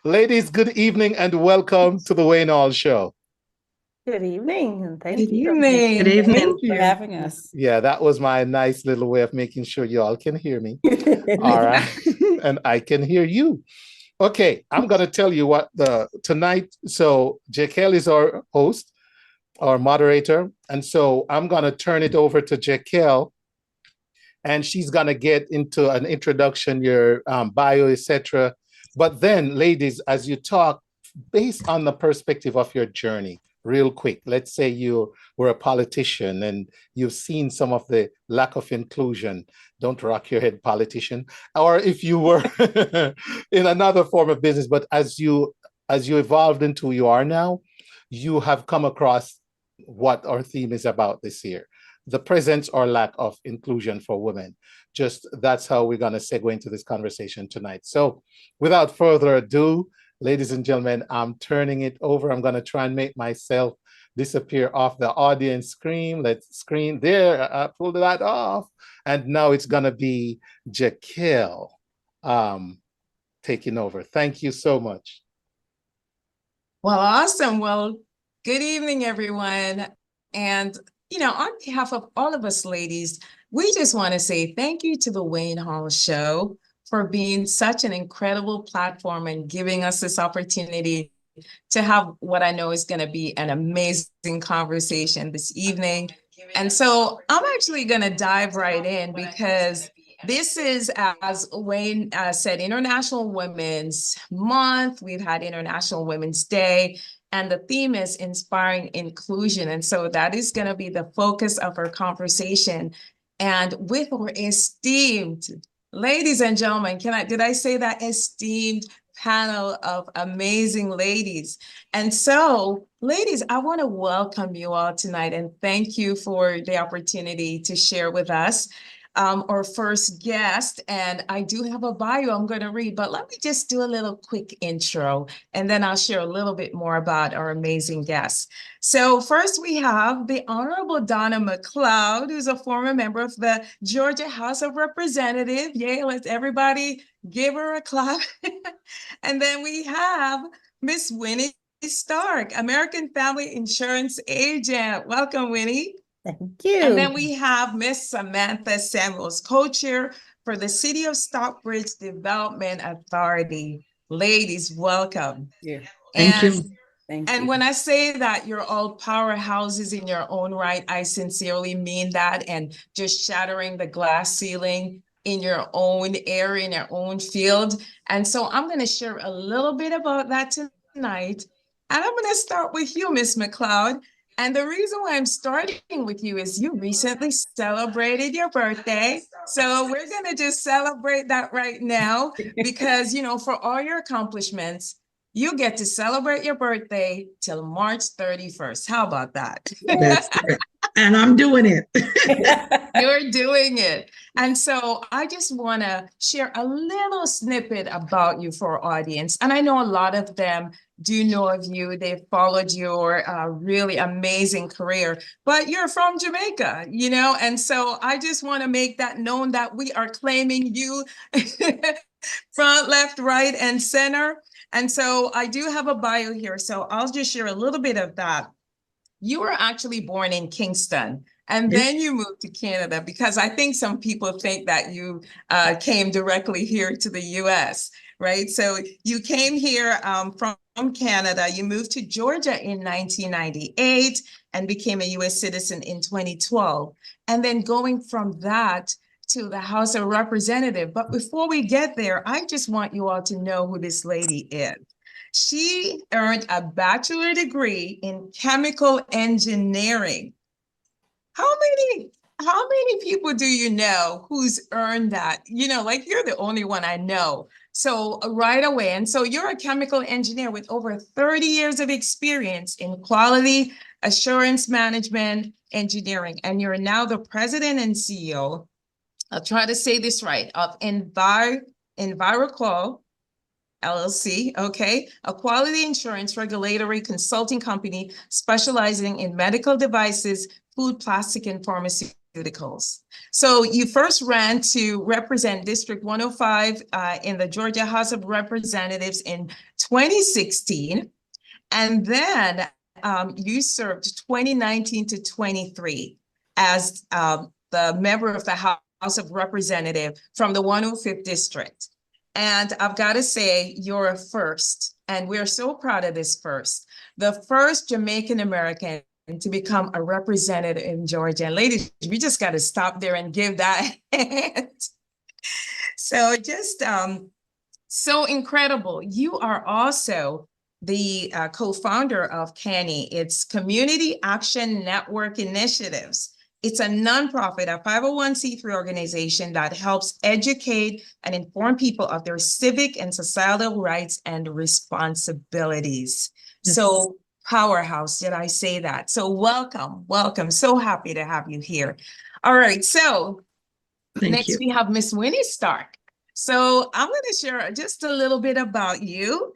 Ladies, good evening and welcome to the Wayne Hall Show. Good evening, and thank Good you. evening. Good evening. Thank you for having us. Yeah, that was my nice little way of making sure you all can hear me. All right. And I can hear you. Okay, I'm going to tell you what tonight. So, Jekyll is our host, our moderator. And so I'm going to turn it over to Jekyll, and she's going to get into an introduction, your bio, etc. But then, ladies, as you talk, based on the perspective of your journey, real quick, let's say you were a politician and you've seen some of the lack of inclusion. Don't rock your head, politician. Or if you were in another form of business, but as you evolved into who you are now, you have come across what our theme is about this year: the presence or lack of inclusion for women. Just that's how we're going to segue into this conversation tonight. So without further ado, ladies and gentlemen, I'm turning it over. I'm going to try and make myself disappear off the audience screen. Let's screen there. I pulled that off. And now it's going to be Jekyll taking over. Thank you so much. Well, awesome. Well, good evening, everyone. And, on behalf of all of us ladies, we just want to say thank you to the Wayne Hall Show for being such an incredible platform and giving us this opportunity to have what I know is going to be an amazing conversation this evening. And so I'm actually going to dive right in because this is, as Wayne said, International Women's Month. We've had International Women's Day, and the theme is inspiring inclusion. And so that is going to be the focus of our conversation. And with our esteemed, ladies and gentlemen, did I say that esteemed panel of amazing ladies? And so, ladies, I want to welcome you all tonight and thank you for the opportunity to share with us our first guest. And I do have a bio I'm going to read, but let me just do a little quick intro, and then I'll share a little bit more about our amazing guests. So first we have the Honorable Donna Mcleod, who's a former member of the Georgia House of Representatives. Yay, let's everybody give her a clap. And then we have Miss Winnie Starke, American Family Insurance Agent. Welcome, Winnie. Thank you. And then we have Miss Samantha Samuels, co-chair for the City of Stockbridge Development Authority. Ladies, welcome. Yeah. Thank you. And when I say that you're all powerhouses in your own right, I sincerely mean that, and just shattering the glass ceiling in your own area, in your own field. And so I'm going to share a little bit about that tonight. And I'm going to start with you, Miss Mcleod. And the reason why I'm starting with you is you recently celebrated your birthday. So we're going to just celebrate that right now because, for all your accomplishments, you get to celebrate your birthday till March 31st. How about that? That's great. And I'm doing it. You're doing it. And so I just want to share a little snippet about you for our audience. And I know a lot of them do know of you. They've followed your really amazing career, but you're from Jamaica, and so I just want to make that known that we are claiming you front, left, right, and center. And so I do have a bio here, so I'll just share a little bit of that. You were actually born in Kingston, and then you moved to Canada, because I think some people think that you came directly here to the US, right? So you came here from Canada, you moved to Georgia in 1998 and became a US citizen in 2012. And then going from that to the House of Representatives. But before we get there, I just want you all to know who this lady is. She earned a bachelor's degree in chemical engineering. How many people do you know who's earned that? You're the only one I know. So right away, and so you're a chemical engineer with over 30 years of experience in quality assurance management engineering, and you're now the president and CEO, I'll try to say this right, of Envirocol LLC, okay, a quality insurance regulatory consulting company specializing in medical devices, food, plastic, and pharmaceutical Pharmaceuticals. So you first ran to represent District 105 in the Georgia House of Representatives in 2016. And then you served 2019 to 23 as the member of the House of Representatives from the 105th District. And I've got to say, you're a first, and we're so proud of this first. The first Jamaican American to become a representative in Georgia. And ladies, we just got to stop there and give that hand. So just so incredible. You are also the co-founder of CANI. It's Community Action Network Initiatives. It's a nonprofit, a 501c3 organization that helps educate and inform people of their civic and societal rights and responsibilities. Yes. So powerhouse, did I say that? So welcome, welcome. So happy to have you here. All right, so next we have Miss Winnie Starke. So I'm going to share just a little bit about you.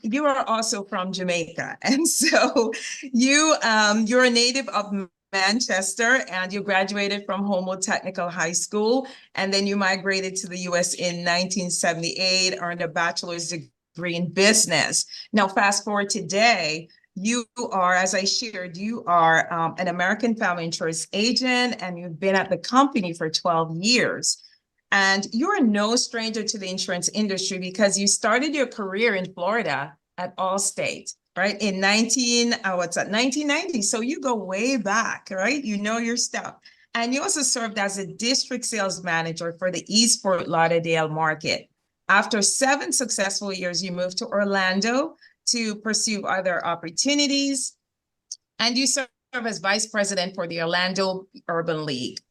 You are also from Jamaica, and so you're a native of Manchester, and you graduated from Homo Technical High School, and then you migrated to the US in 1978, earned a bachelor's degree in business. Now, fast forward today, you are, as I shared, you are an American Family Insurance agent, and you've been at the company for 12 years. And you're no stranger to the insurance industry because you started your career in Florida at Allstate, right? In 1990. So you go way back, right? You know your stuff. And you also served as a district sales manager for the East Fort Lauderdale market. After 7 successful years, you moved to Orlando to pursue other opportunities. And you serve as vice president for the Orlando Urban League.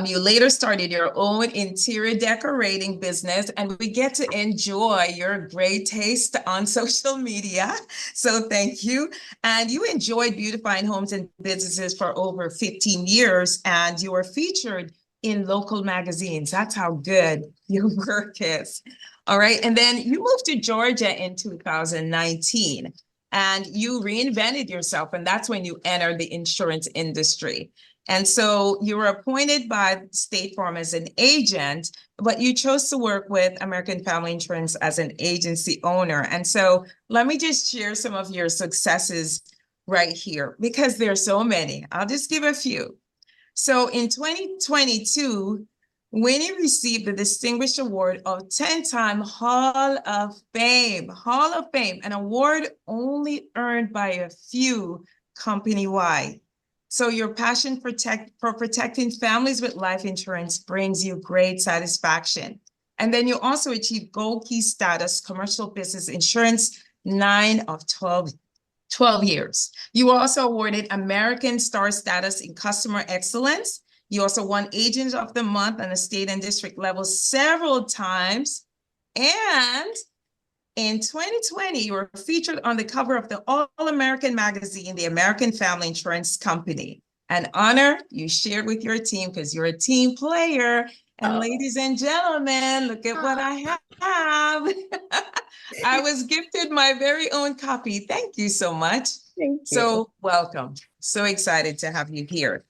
You later started your own interior decorating business, and we get to enjoy your great taste on social media. So thank you. And you enjoyed beautifying homes and businesses for over 15 years, and you were featured in local magazines. That's how good your work is. All right. And then you moved to Georgia in 2019, and you reinvented yourself, and that's when you entered the insurance industry. And so you were appointed by State Farm as an agent, but you chose to work with American Family Insurance as an agency owner. And so let me just share some of your successes right here, because there are so many. I'll just give a few. So in 2022, Winnie received the Distinguished Award of 10-time Hall of Fame. Hall of Fame, an award only earned by a few company-wide. So your passion for protecting families with life insurance brings you great satisfaction. And then you also achieved Gold Key status, commercial business insurance, 9 of 12 years. You were also awarded American Star status in customer excellence. You also won Agent of the Month on the state and district level several times. And in 2020, you were featured on the cover of the All-American magazine, the American Family Insurance Company. An honor you shared with your team because you're a team player. And ladies and gentlemen, look at what I have. I was gifted my very own copy. Thank you so much. Thank you. So welcome. So excited to have you here.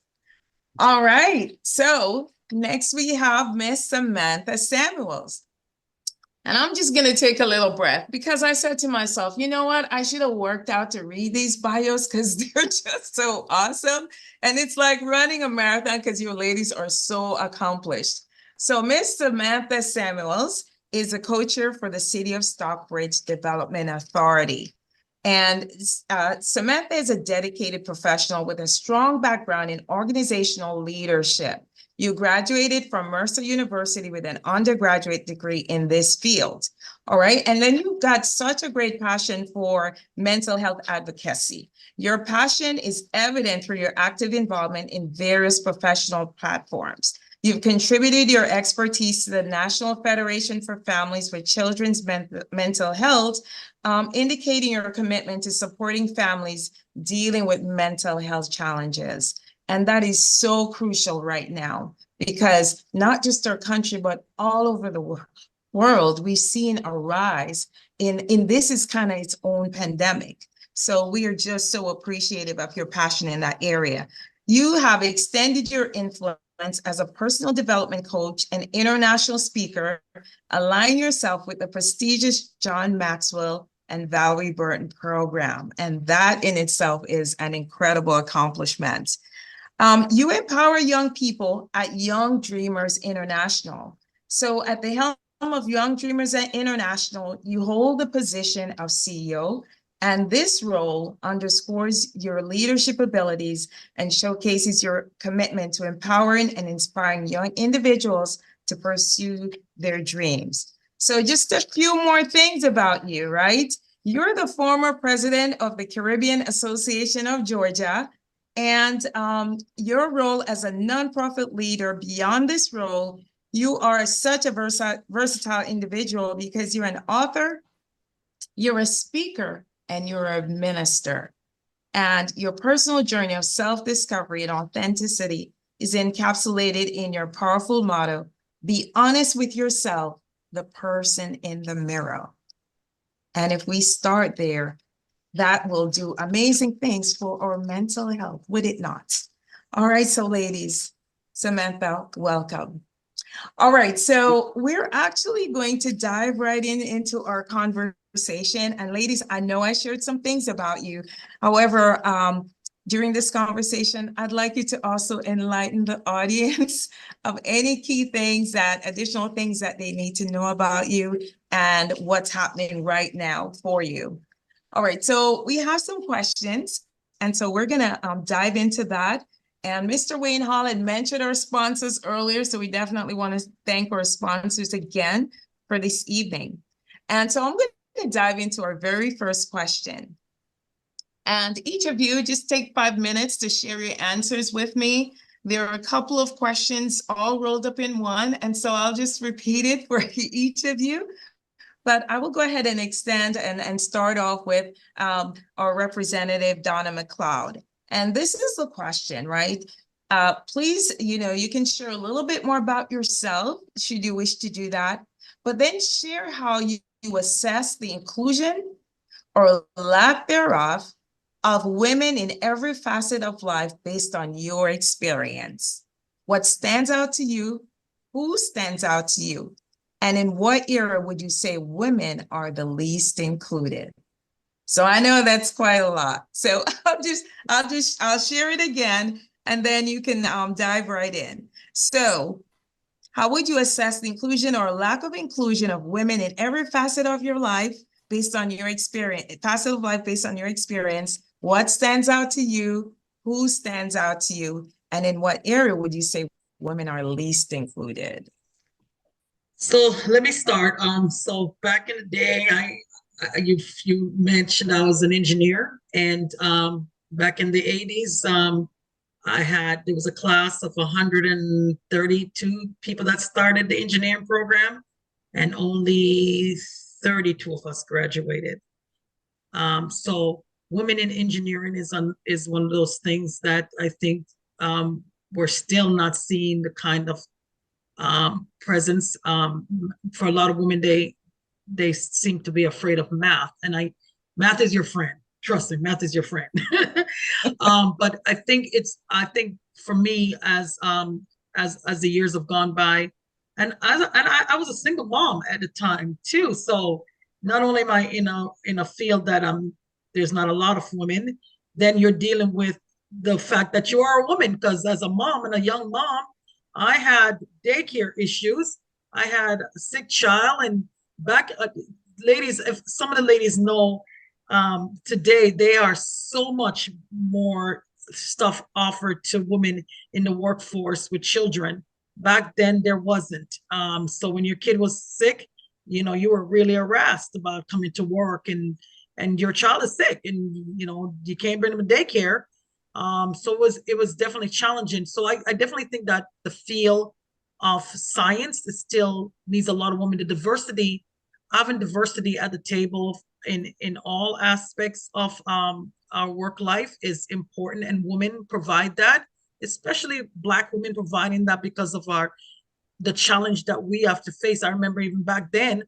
All right. So next we have Miss Samantha Samuels. And I'm just going to take a little breath because I said to myself, you know what? I should have worked out to read these bios because they're just so awesome. And it's like running a marathon because you ladies are so accomplished. So Miss Samantha Samuels is a co-chair for the City of Stockbridge Development Authority. And Samantha is a dedicated professional with a strong background in organizational leadership. You graduated from Mercer University with an undergraduate degree in this field, all right? And then you got such a great passion for mental health advocacy. Your passion is evident through your active involvement in various professional platforms. You've contributed your expertise to the National Federation for Families with Children's Mental Health, indicating your commitment to supporting families dealing with mental health challenges. And that is so crucial right now because not just our country, but all over the world, we've seen a rise in this is kind of its own pandemic. So we are just so appreciative of your passion in that area. You have extended your influence as a personal development coach and international speaker. Align yourself with the prestigious John Maxwell and Valerie Burton program. And that in itself is an incredible accomplishment. You empower young people at Young Dreamers International. So at the helm of Young Dreamers International, you hold the position of CEO, and this role underscores your leadership abilities and showcases your commitment to empowering and inspiring young individuals to pursue their dreams. So just a few more things about you, right? You're the former president of the Caribbean Association of Georgia, and your role as a nonprofit leader. Beyond this role, you are such a versatile individual because you're an author, you're a speaker, and you're a minister. And your personal journey of self-discovery and authenticity is encapsulated in your powerful motto, be honest with yourself, the person in the mirror. And if we start there, that will do amazing things for our mental health, would it not? All right, so ladies, Samantha, welcome. All right, so we're actually going to dive right into our conversation. And ladies, I know I shared some things about you. However, during this conversation, I'd like you to also enlighten the audience of any key things additional things that they need to know about you and what's happening right now for you. All right, so we have some questions, and so we're gonna dive into that. And Mr. Wayne Hall had mentioned our sponsors earlier, so we definitely want to thank our sponsors again for this evening. And so I'm going to dive into our very first question. And each of you just take 5 minutes to share your answers with me. There are a couple of questions all rolled up in one, and so I'll just repeat it for each of you. But I will go ahead and extend and start off with our representative, Donna Mcleod. And this is the question, right? Please, you can share a little bit more about yourself, should you wish to do that, but then share how you assess the inclusion or lack thereof of women in every facet of life based on your experience. What stands out to you? Who stands out to you? And in what era would you say women are the least included? So I know that's quite a lot. So I'll share it again, and then you can dive right in. So how would you assess the inclusion or lack of inclusion of women in every facet of your life based on your experience, facet of life based on your experience? What stands out to you? Who stands out to you? And in what area would you say women are least included? So let me start. So back in the day, you mentioned I was an engineer, and back in the 80s, there was a class of 132 people that started the engineering program, and only 32 of us graduated. So women in engineering is one of those things that I think we're still not seeing the kind of presence. For a lot of women, they seem to be afraid of math, and math is your friend. Trust me, math is your friend. But I think for me, as the years have gone by, and I was a single mom at the time too. So not only am I in a field that there's not a lot of women, then you're dealing with the fact that you are a woman, because as a mom and a young mom, I had daycare issues. I had a sick child, and ladies, if some of the ladies know, today they are so much more stuff offered to women in the workforce with children. Back then there wasn't. So when your kid was sick, you were really harassed about coming to work, and your child is sick, and you can't bring them to daycare. So it was definitely challenging. So I definitely think that the field of science still needs a lot of women. The diversity, having diversity at the table in all aspects of our work life is important, and women provide that, especially Black women providing that because of the challenge that we have to face. I remember even back then,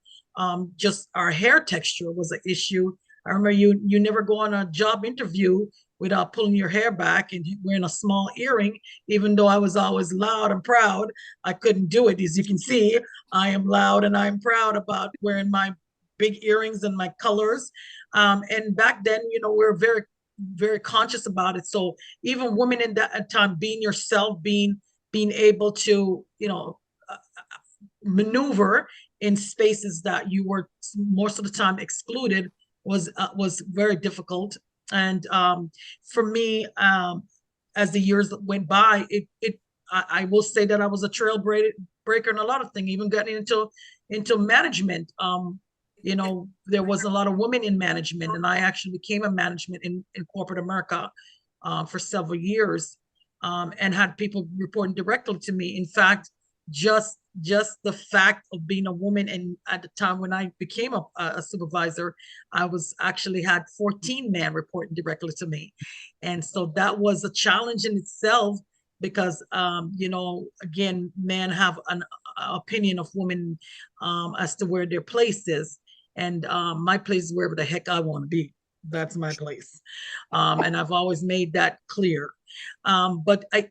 just our hair texture was an issue. I remember you never go on a job interview without pulling your hair back and wearing a small earring. Even though I was always loud and proud, I couldn't do it. As you can see, I am loud and I'm proud about wearing my big earrings and my colors. And back then, we were very, very conscious about it. So even women in that time, being yourself, being able to, maneuver in spaces that you were most of the time excluded was very difficult. And for me, as the years went by, I will say that I was a trailbreaker in a lot of things, even getting into management. There was a lot of women in management, and I actually became a management in corporate America for several years, and had people reporting directly to me. In fact, just the fact of being a woman, and at the time when I became a supervisor, I was actually had 14 men reporting directly to me. And so that was a challenge in itself, because again, men have an opinion of women as to where their place is. And my place is wherever the heck I want to be. That's my place. And I've always made that clear. But I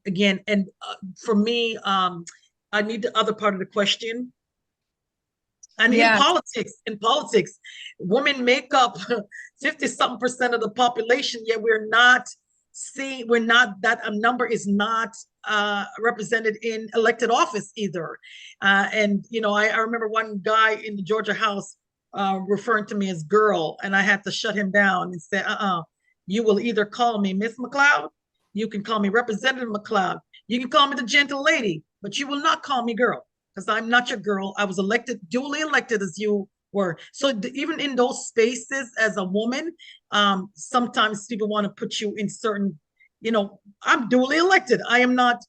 again, and for me, I need the other part of the question. And Yeah. in politics, women make up 50-something% of the population, yet we're not that a number is not represented in elected office either. And I remember one guy in the Georgia House referring to me as girl, and I had to shut him down and say, you will either call me Miss McLeod, you can call me Representative McLeod, you can call me the gentle lady, but you will not call me girl, because I'm not your girl. I was duly elected as you were. So even in those spaces as a woman, sometimes people want to put you in certain, I'm duly elected. I am not.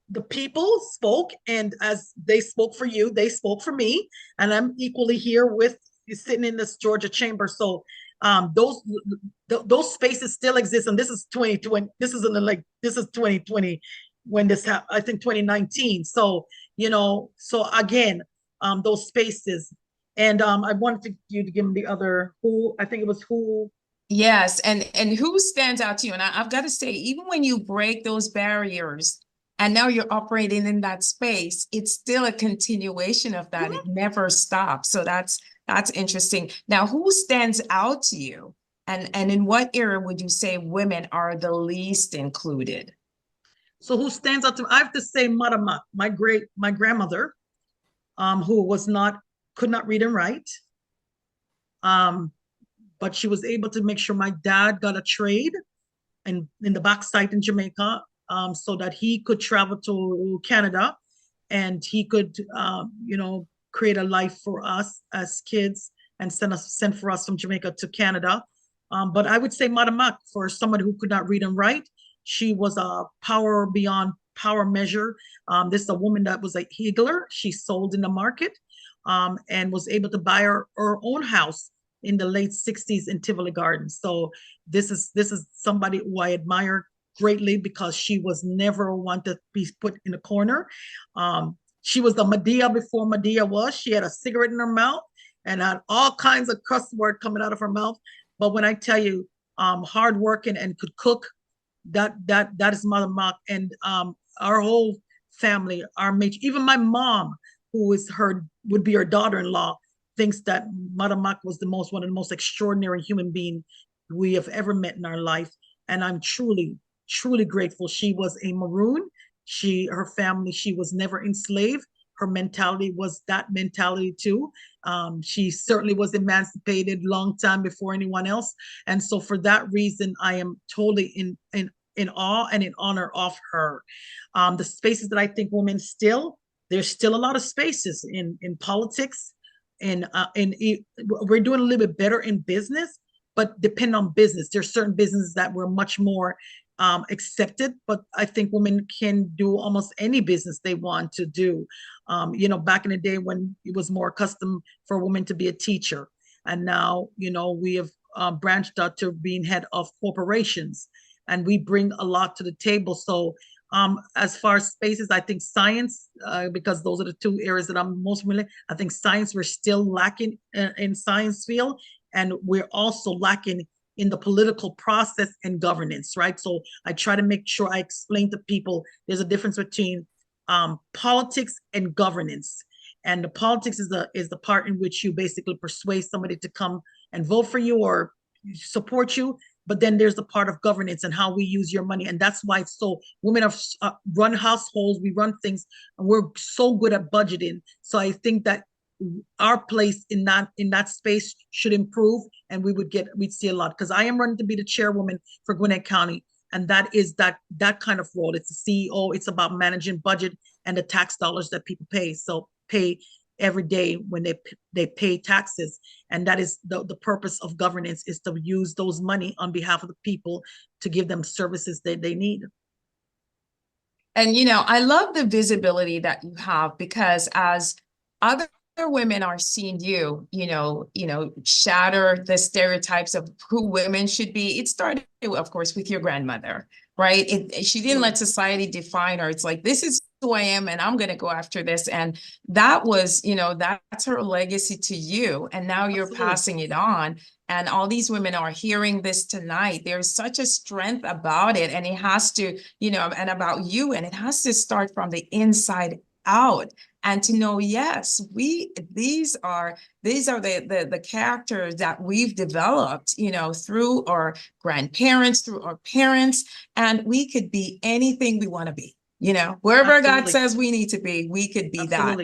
The people spoke, and as they spoke for you, they spoke for me, and I'm equally here with you sitting in this Georgia chamber. So those spaces still exist, and this is 2020. This is 2020 when this happened. I think 2019. So so again, those spaces, and I wanted you to give me the other who. I think it was who. Yes, and who stands out to you? And I've got to say, even when you break those barriers, and now you're operating in that space, it's still a continuation of that. It never stops. So that's interesting. Now, who stands out to you? And in what era would you say women are the least included? So who stands out to me? I have to say Madamak, my grandmother, who could not read and write. But she was able to make sure my dad got a trade in the backside in Jamaica, so that he could travel to Canada, and he could, create a life for us as kids and send for us from Jamaica to Canada. But I would say Madamak, for someone who could not read and write, she was a power beyond power measure. This is a woman that was a higgler. She sold in the market, and was able to buy her own house in the late 60s in Tivoli Gardens. So this is somebody who I admire greatly, because she was never one to be put in a corner. She was the Medea before Medea was. She had a cigarette in her mouth and had all kinds of cuss word coming out of her mouth. But when I tell you, hardworking and could cook, that is Mother Mock. And our whole family, even my mom, who would be her daughter-in-law, thinks that Mother Mock was one of the most extraordinary human beings we have ever met in our life. And I'm truly, truly grateful. She was a Maroon. Her family, she was never enslaved. Her mentality was that mentality too. She certainly was emancipated long time before anyone else. And so for that reason, I am totally in awe and in honor of her. The spaces that I think women there's still a lot of spaces in politics, and we're doing a little bit better in business, but depend on business. There's certain businesses that were much more accepted, but I think women can do almost any business they want to do. Back in the day when it was more custom for a woman to be a teacher, and now we have branched out to being head of corporations, and we bring a lot to the table. So as far as spaces, I think science, because those are the two areas that I'm most familiar. I think science, we're still lacking in science field, and we're also lacking in the political process and governance, right? So I try to make sure I explain to people there's a difference between politics and governance. And the politics is the part in which you basically persuade somebody to come and vote for you or support you. But then there's the part of governance and how we use your money. And that's why women have run households, we run things, and we're so good at budgeting. So I think that our place in that space should improve, and we'd see a lot. Because I am running to be the chairwoman for Gwinnett County, and that is that kind of role. It's a CEO. It's about managing budget and the tax dollars that people pay every day when they pay taxes. And that is the purpose of governance, is to use those money on behalf of the people to give them services that they need. And, I love the visibility that you have, because as other women are seeing you, shatter the stereotypes of who women should be. It started, of course, with your grandmother, right? She didn't let society define her. It's like, this is who I am, and I'm going to go after this. And that was, that's her legacy to you. And now you're passing it on. And all these women are hearing this tonight. There's such a strength about it. And it has to, and about you, and it has to start from the inside out. And to know, yes, these are the characters that we've developed, through our grandparents, through our parents, and we could be anything we want to be, wherever God says we need to be, we could be that.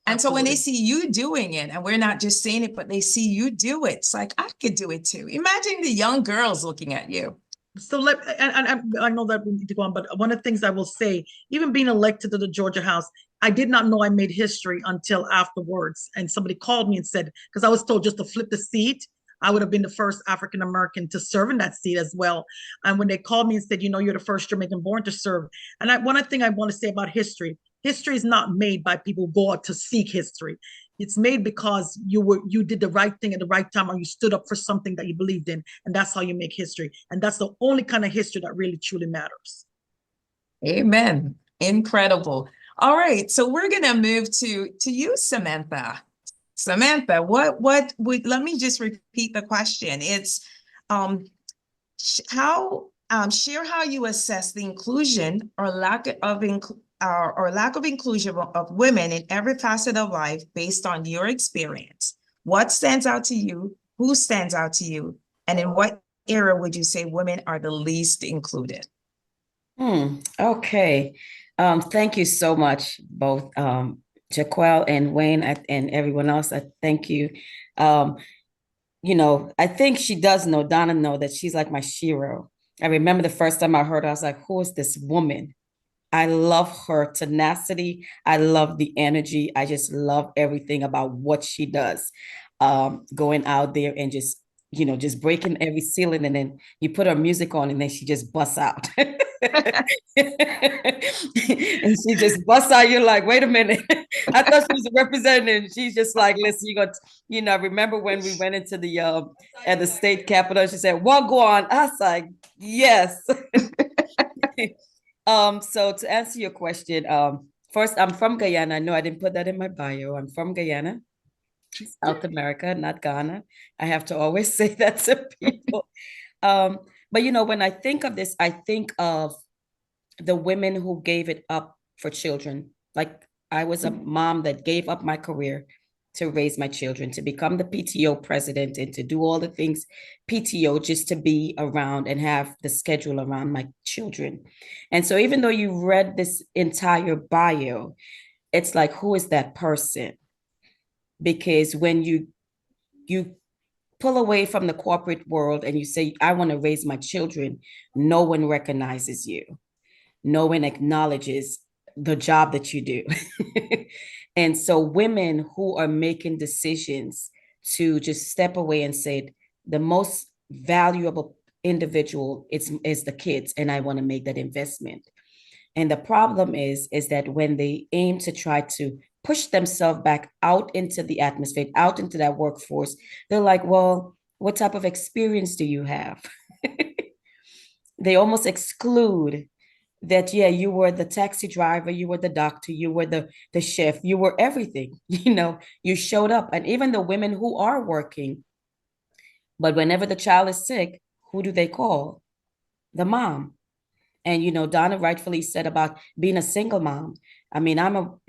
And so when they see you doing it, and we're not just saying it, but they see you do it, it's like, I could do it too. Imagine the young girls looking at you. So I know that we need to go on, but one of the things I will say, even being elected to the Georgia House, I did not know I made history until afterwards. And somebody called me and said, because I was told just to flip the seat, I would have been the first African-American to serve in that seat as well. And when they called me and said, you're the first Jamaican born to serve. And one thing I want to say about history is not made by people who go out to seek history. It's made because you did the right thing at the right time, or you stood up for something that you believed in. And that's how you make history. And that's the only kind of history that really, truly matters. Amen. Incredible. All right. So we're going to move to you, Samantha. Samantha, let me just repeat the question. It's share how you assess the inclusion or lack of inclusion of women in every facet of life based on your experience. What stands out to you? Who stands out to you? And in what area would you say women are the least included? Okay. Thank you so much, both Jaquel and Wayne and everyone else. I thank you. I think she does know, Donna know, that she's like my shero. I remember the first time I heard her, I was like, who is this woman? I love her tenacity. I love the energy. I just love everything about what she does. Going out there and just breaking every ceiling, and then you put her music on and then she just busts out. And she just busts out. You're like, wait a minute. I thought she was a representative. She's just like, listen, you got, remember when we went into the at the state capitol, she said, "What go on?" I was like, yes. So to answer your question, first, I'm from Guyana. No, I didn't put that in my bio. I'm from Guyana, South America, not Ghana. I have to always say that to people. But when I think of this, I think of the women who gave it up for children. Like, I was a mom that gave up my career to raise my children, to become the PTO president, and to do all the things PTO, just to be around and have the schedule around my children. And so even though you read this entire bio, it's like, who is that person? Because when you pull away from the corporate world and you say, I want to raise my children, no one recognizes you. No one acknowledges the job that you do. And so women who are making decisions to just step away and say, the most valuable individual is the kids, and I want to make that investment. And the problem is that when they aim to try to push themselves back out into the atmosphere, out into that workforce, they're like, well, what type of experience do you have? They almost exclude that, yeah, you were the taxi driver, you were the doctor, you were the chef, you were everything, you showed up. And even the women who are working, but whenever the child is sick, who do they call? The mom. And, you know, Donna rightfully said about being a single mom. I mean, I'm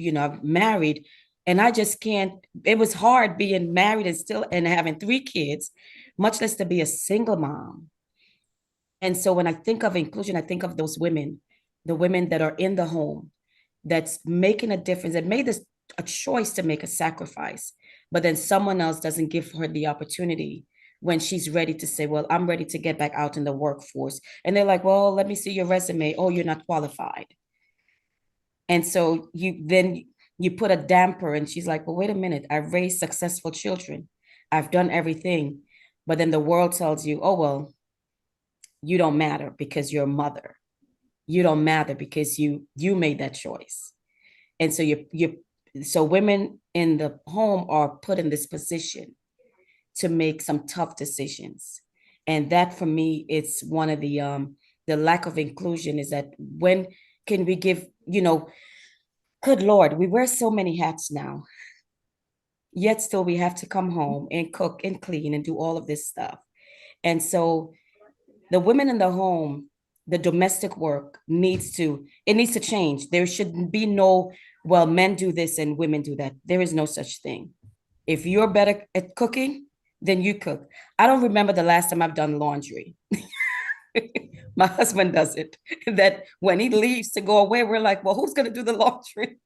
married, and I just can't, it was hard being married and still and having 3 kids, much less to be a single mom. And so when I think of inclusion, I think of those women, the women that are in the home, that's making a difference, that made this a choice to make a sacrifice, but then someone else doesn't give her the opportunity when she's ready to say, well, I'm ready to get back out in the workforce. And they're like, well, let me see your resume. Oh, you're not qualified. And so you put a damper, and she's like, well, wait a minute. I've raised successful children. I've done everything. But then the world tells you, oh, well, you don't matter because you're a mother. You don't matter because you made that choice. And so so women in the home are put in this position to make some tough decisions. And that, for me, it's one of the lack of inclusion, is that when can we give, good Lord, we wear so many hats now, yet still we have to come home and cook and clean and do all of this stuff. And so the women in the home, the domestic work needs to change. There should be no, well, men do this and women do that. There is no such thing. If you're better at cooking, then you cook. I don't remember the last time I've done laundry. My husband does it. That when he leaves to go away, we're like, well, who's going to do the laundry?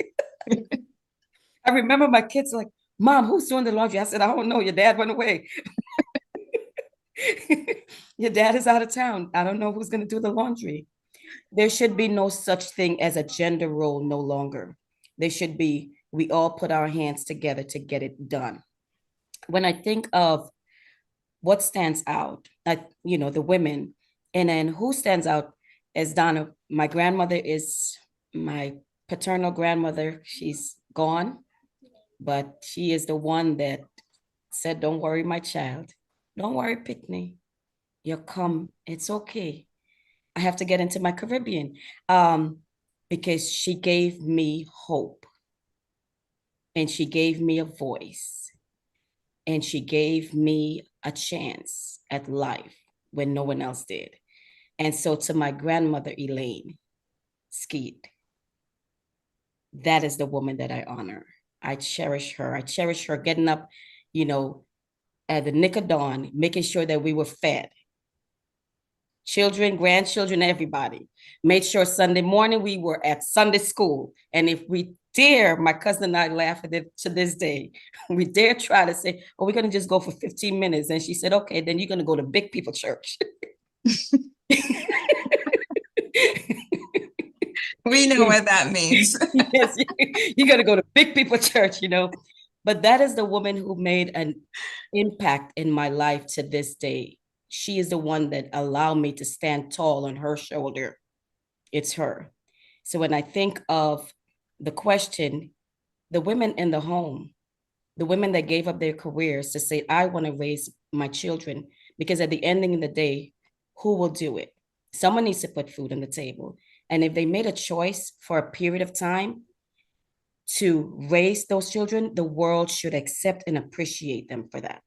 I remember my kids like, Mom, who's doing the laundry? I said, I don't know. Your dad went away. Your dad is out of town. I don't know who's going to do the laundry. There should be no such thing as a gender role no longer. There should be, we all put our hands together to get it done. When I think of what stands out, the women, and then who stands out as Donna, my grandmother is my paternal grandmother. She's gone, but she is the one that said, don't worry, my child. Don't worry, Pickney. You'll come. It's okay. I have to get into my Caribbean because she gave me hope, and she gave me a voice, and she gave me a chance at life when no one else did. And so to my grandmother, Elaine Skeet, that is the woman that I honor. I cherish her. I cherish her getting up, at the nick of dawn, making sure that we were fed. Children, grandchildren, everybody. Made sure Sunday morning we were at Sunday school. And if we dare, my cousin and I laugh at it to this day, we dare try to say, oh, we're going to just go for 15 minutes. And she said, okay, then you're going to go to big people church. We know what that means. Yes, you got to go to big people church, But that is the woman who made an impact in my life to this day. She is the one that allowed me to stand tall on her shoulder. It's her. So when I think of the question, the women in the home, the women that gave up their careers to say, I want to raise my children, because at the ending of the day, who will do it? Someone needs to put food on the table. And if they made a choice for a period of time to raise those children, the world should accept and appreciate them for that.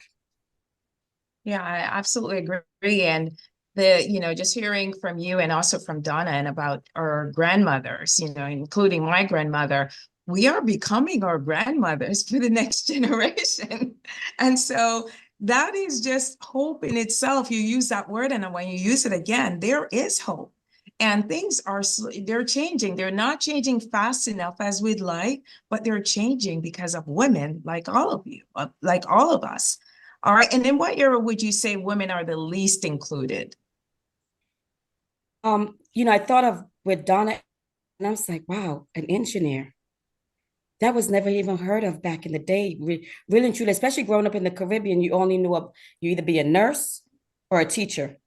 Yeah, I absolutely agree. And just hearing from you and also from Donna and about our grandmothers, including my grandmother, we are becoming our grandmothers for the next generation. And so that is just hope in itself. You use that word, and when you use it again, there is hope. And things they're changing. They're not changing fast enough as we'd like, but they're changing because of women like all of you, like all of us. All right. And in what era would you say women are the least included? I thought of with Donna, and I was like, wow, an engineer. That was never even heard of back in the day. Really and truly, especially growing up in the Caribbean, you only knew you either be a nurse or a teacher.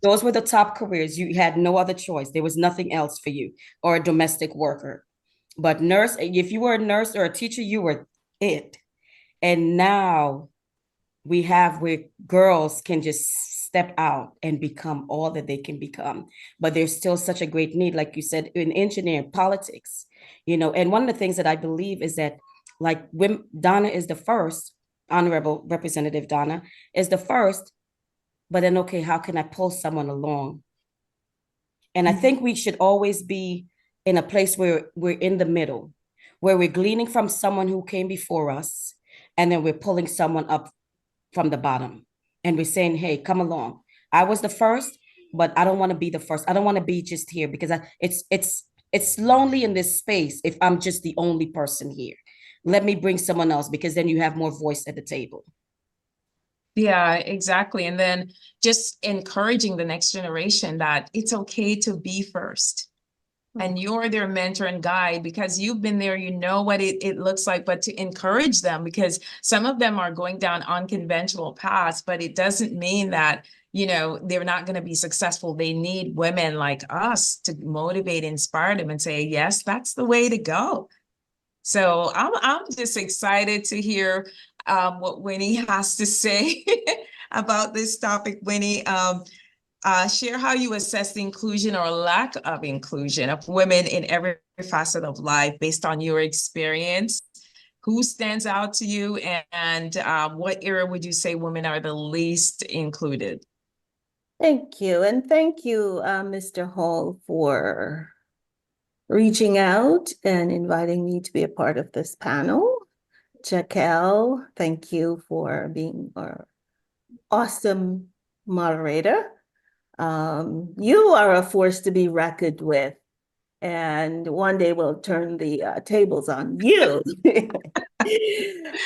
Those were the top careers. You had no other choice. There was nothing else for you, or a domestic worker. But nurse, if you were a nurse or a teacher, you were it. And now we have where girls can just step out and become all that they can become. But there's still such a great need, like you said, in engineering, politics, and one of the things that I believe is that, like, when Donna is the first, Honorable Representative Donna is the first, but then, okay, how can I pull someone along? And I think we should always be in a place where we're in the middle, where we're gleaning from someone who came before us, and then we're pulling someone up from the bottom. And we're saying, hey, come along. I was the first, but I don't want to be the first. I don't want to be just here because it's lonely in this space if I'm just the only person here. Let me bring someone else, because then you have more voice at the table. Yeah, exactly. And then just encouraging the next generation that it's okay to be first. And you're their mentor and guide because you've been there, you know what it looks like, but to encourage them, because some of them are going down unconventional paths, but it doesn't mean that, you know, they're not going to be successful. They need women like us to motivate, inspire them and say, yes, that's the way to go. So I'm just excited to hear what Winnie has to say about this topic. Winnie, share how you assess the inclusion or lack of inclusion of women in every facet of life based on your experience. Who stands out to you, and what era would you say women are the least included? Thank you. And thank you, Mr. Hall, for reaching out and inviting me to be a part of this panel. Jaquel, thank you for being our awesome moderator. You are a force to be reckoned with, and one day we'll turn the tables on you.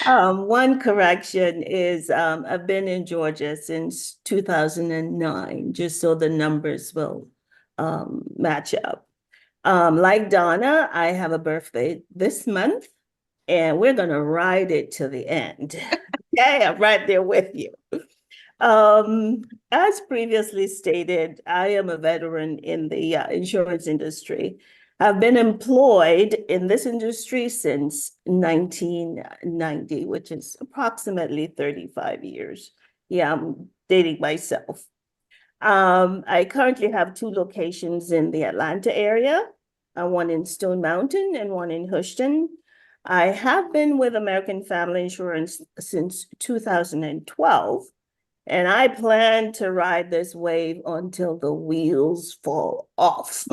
One correction is I've been in Georgia since 2009, just so the numbers will match up. Like Donna, I have a birthday this month, and we're going to ride it to the end. Okay, I'm right there with you. As previously stated, I am a veteran in the insurance industry. I've been employed in this industry since 1990, which is approximately 35 years. Yeah, I'm dating myself. I currently have 2 locations in the Atlanta area, one in Stone Mountain and one in Houston. I have been with American Family Insurance since 2012. And I plan to ride this wave until the wheels fall off.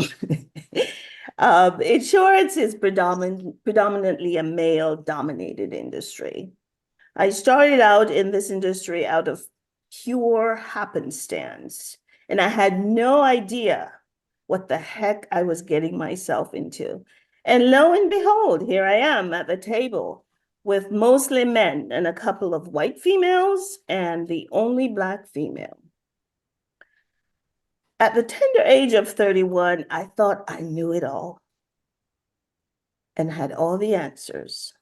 Insurance is predominantly a male-dominated industry. I started out in this industry out of pure happenstance, and I had no idea what the heck I was getting myself into. And lo and behold, here I am at the table with mostly men and a couple of white females and the only Black female. At the tender age of 31, I thought I knew it all and had all the answers.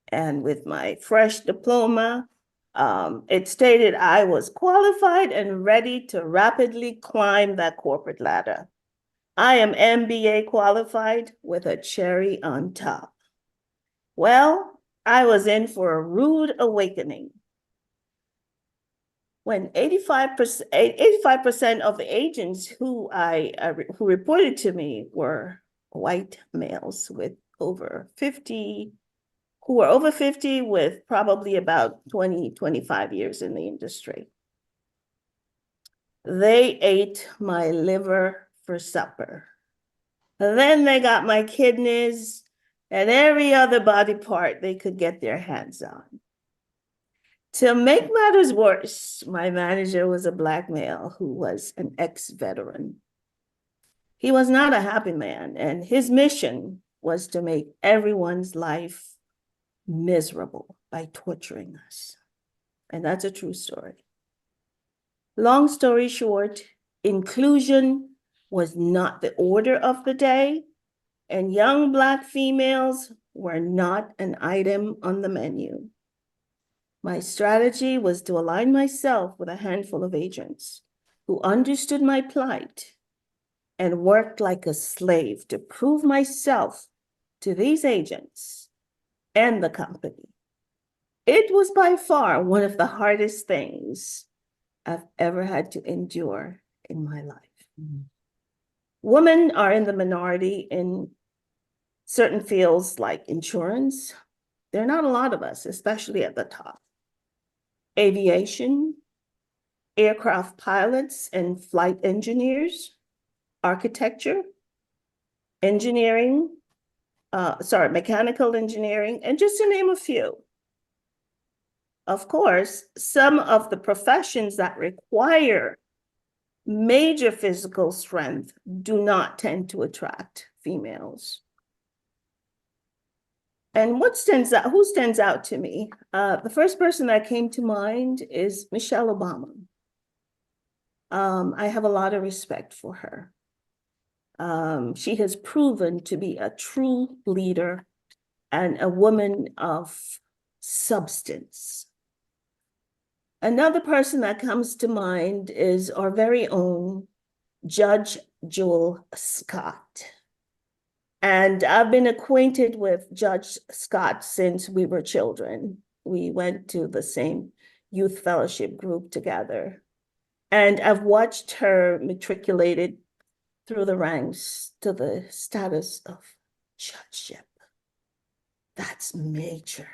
And with my fresh diploma, it stated I was qualified and ready to rapidly climb that corporate ladder. I am MBA qualified with a cherry on top. Well, I was in for a rude awakening. When 85% of the agents who reported to me were white males with over 50, who were over 50 with probably about 20, 25 years in the industry. They ate my liver for supper. Then they got my kidneys and every other body part they could get their hands on. To make matters worse, my manager was a Black male who was an ex-veteran. He was not a happy man, and his mission was to make everyone's life miserable by torturing us. And that's a true story. Long story short, inclusion was not the order of the day, and young Black females were not an item on the menu. My strategy was to align myself with a handful of agents who understood my plight and worked like a slave to prove myself to these agents and the company. It was by far one of the hardest things I've ever had to endure in my life. Mm-hmm. Women are in the minority in certain fields like insurance. There are not a lot of us, especially at the top. Aviation, aircraft pilots and flight engineers, architecture, engineering, mechanical engineering, and just to name a few. Of course, some of the professions that require major physical strength do not tend to attract females. And who stands out to me? The first person that came to mind is Michelle Obama. I have a lot of respect for her. She has proven to be a true leader and a woman of substance. Another person that comes to mind is our very own Judge Joel Scott. And I've been acquainted with Judge Scott since we were children. We went to the same youth fellowship group together. And I've watched her matriculated through the ranks to the status of judgeship. That's major.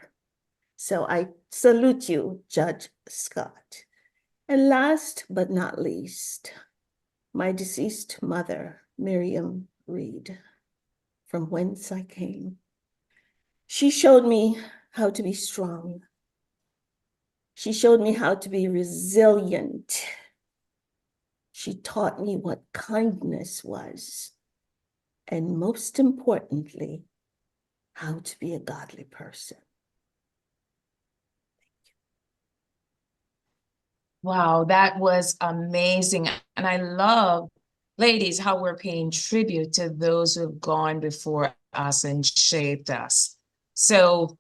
So I salute you, Judge Scott. And last but not least, my deceased mother, Miriam Reed, from whence I came. She showed me how to be strong. She showed me how to be resilient. She taught me what kindness was, and most importantly, how to be a godly person. Wow, that was amazing. And I love, ladies, how we're paying tribute to those who have gone before us and shaped us. So,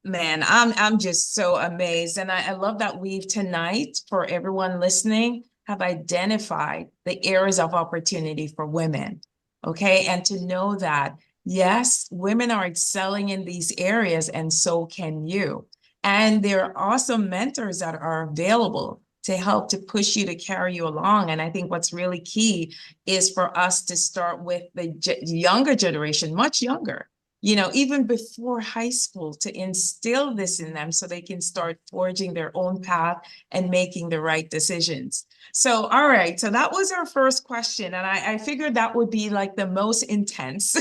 man, I'm just so amazed. And I love that we've tonight, for everyone listening, have identified the areas of opportunity for women. Okay. And to know that, yes, women are excelling in these areas, and so can you. And there are awesome mentors that are available to help to push you, to carry you along. And I think what's really key is for us to start with the younger generation, much younger, even before high school, to instill this in them so they can start forging their own path and making the right decisions. So, all right. So that was our first question. And I figured that would be like the most intense.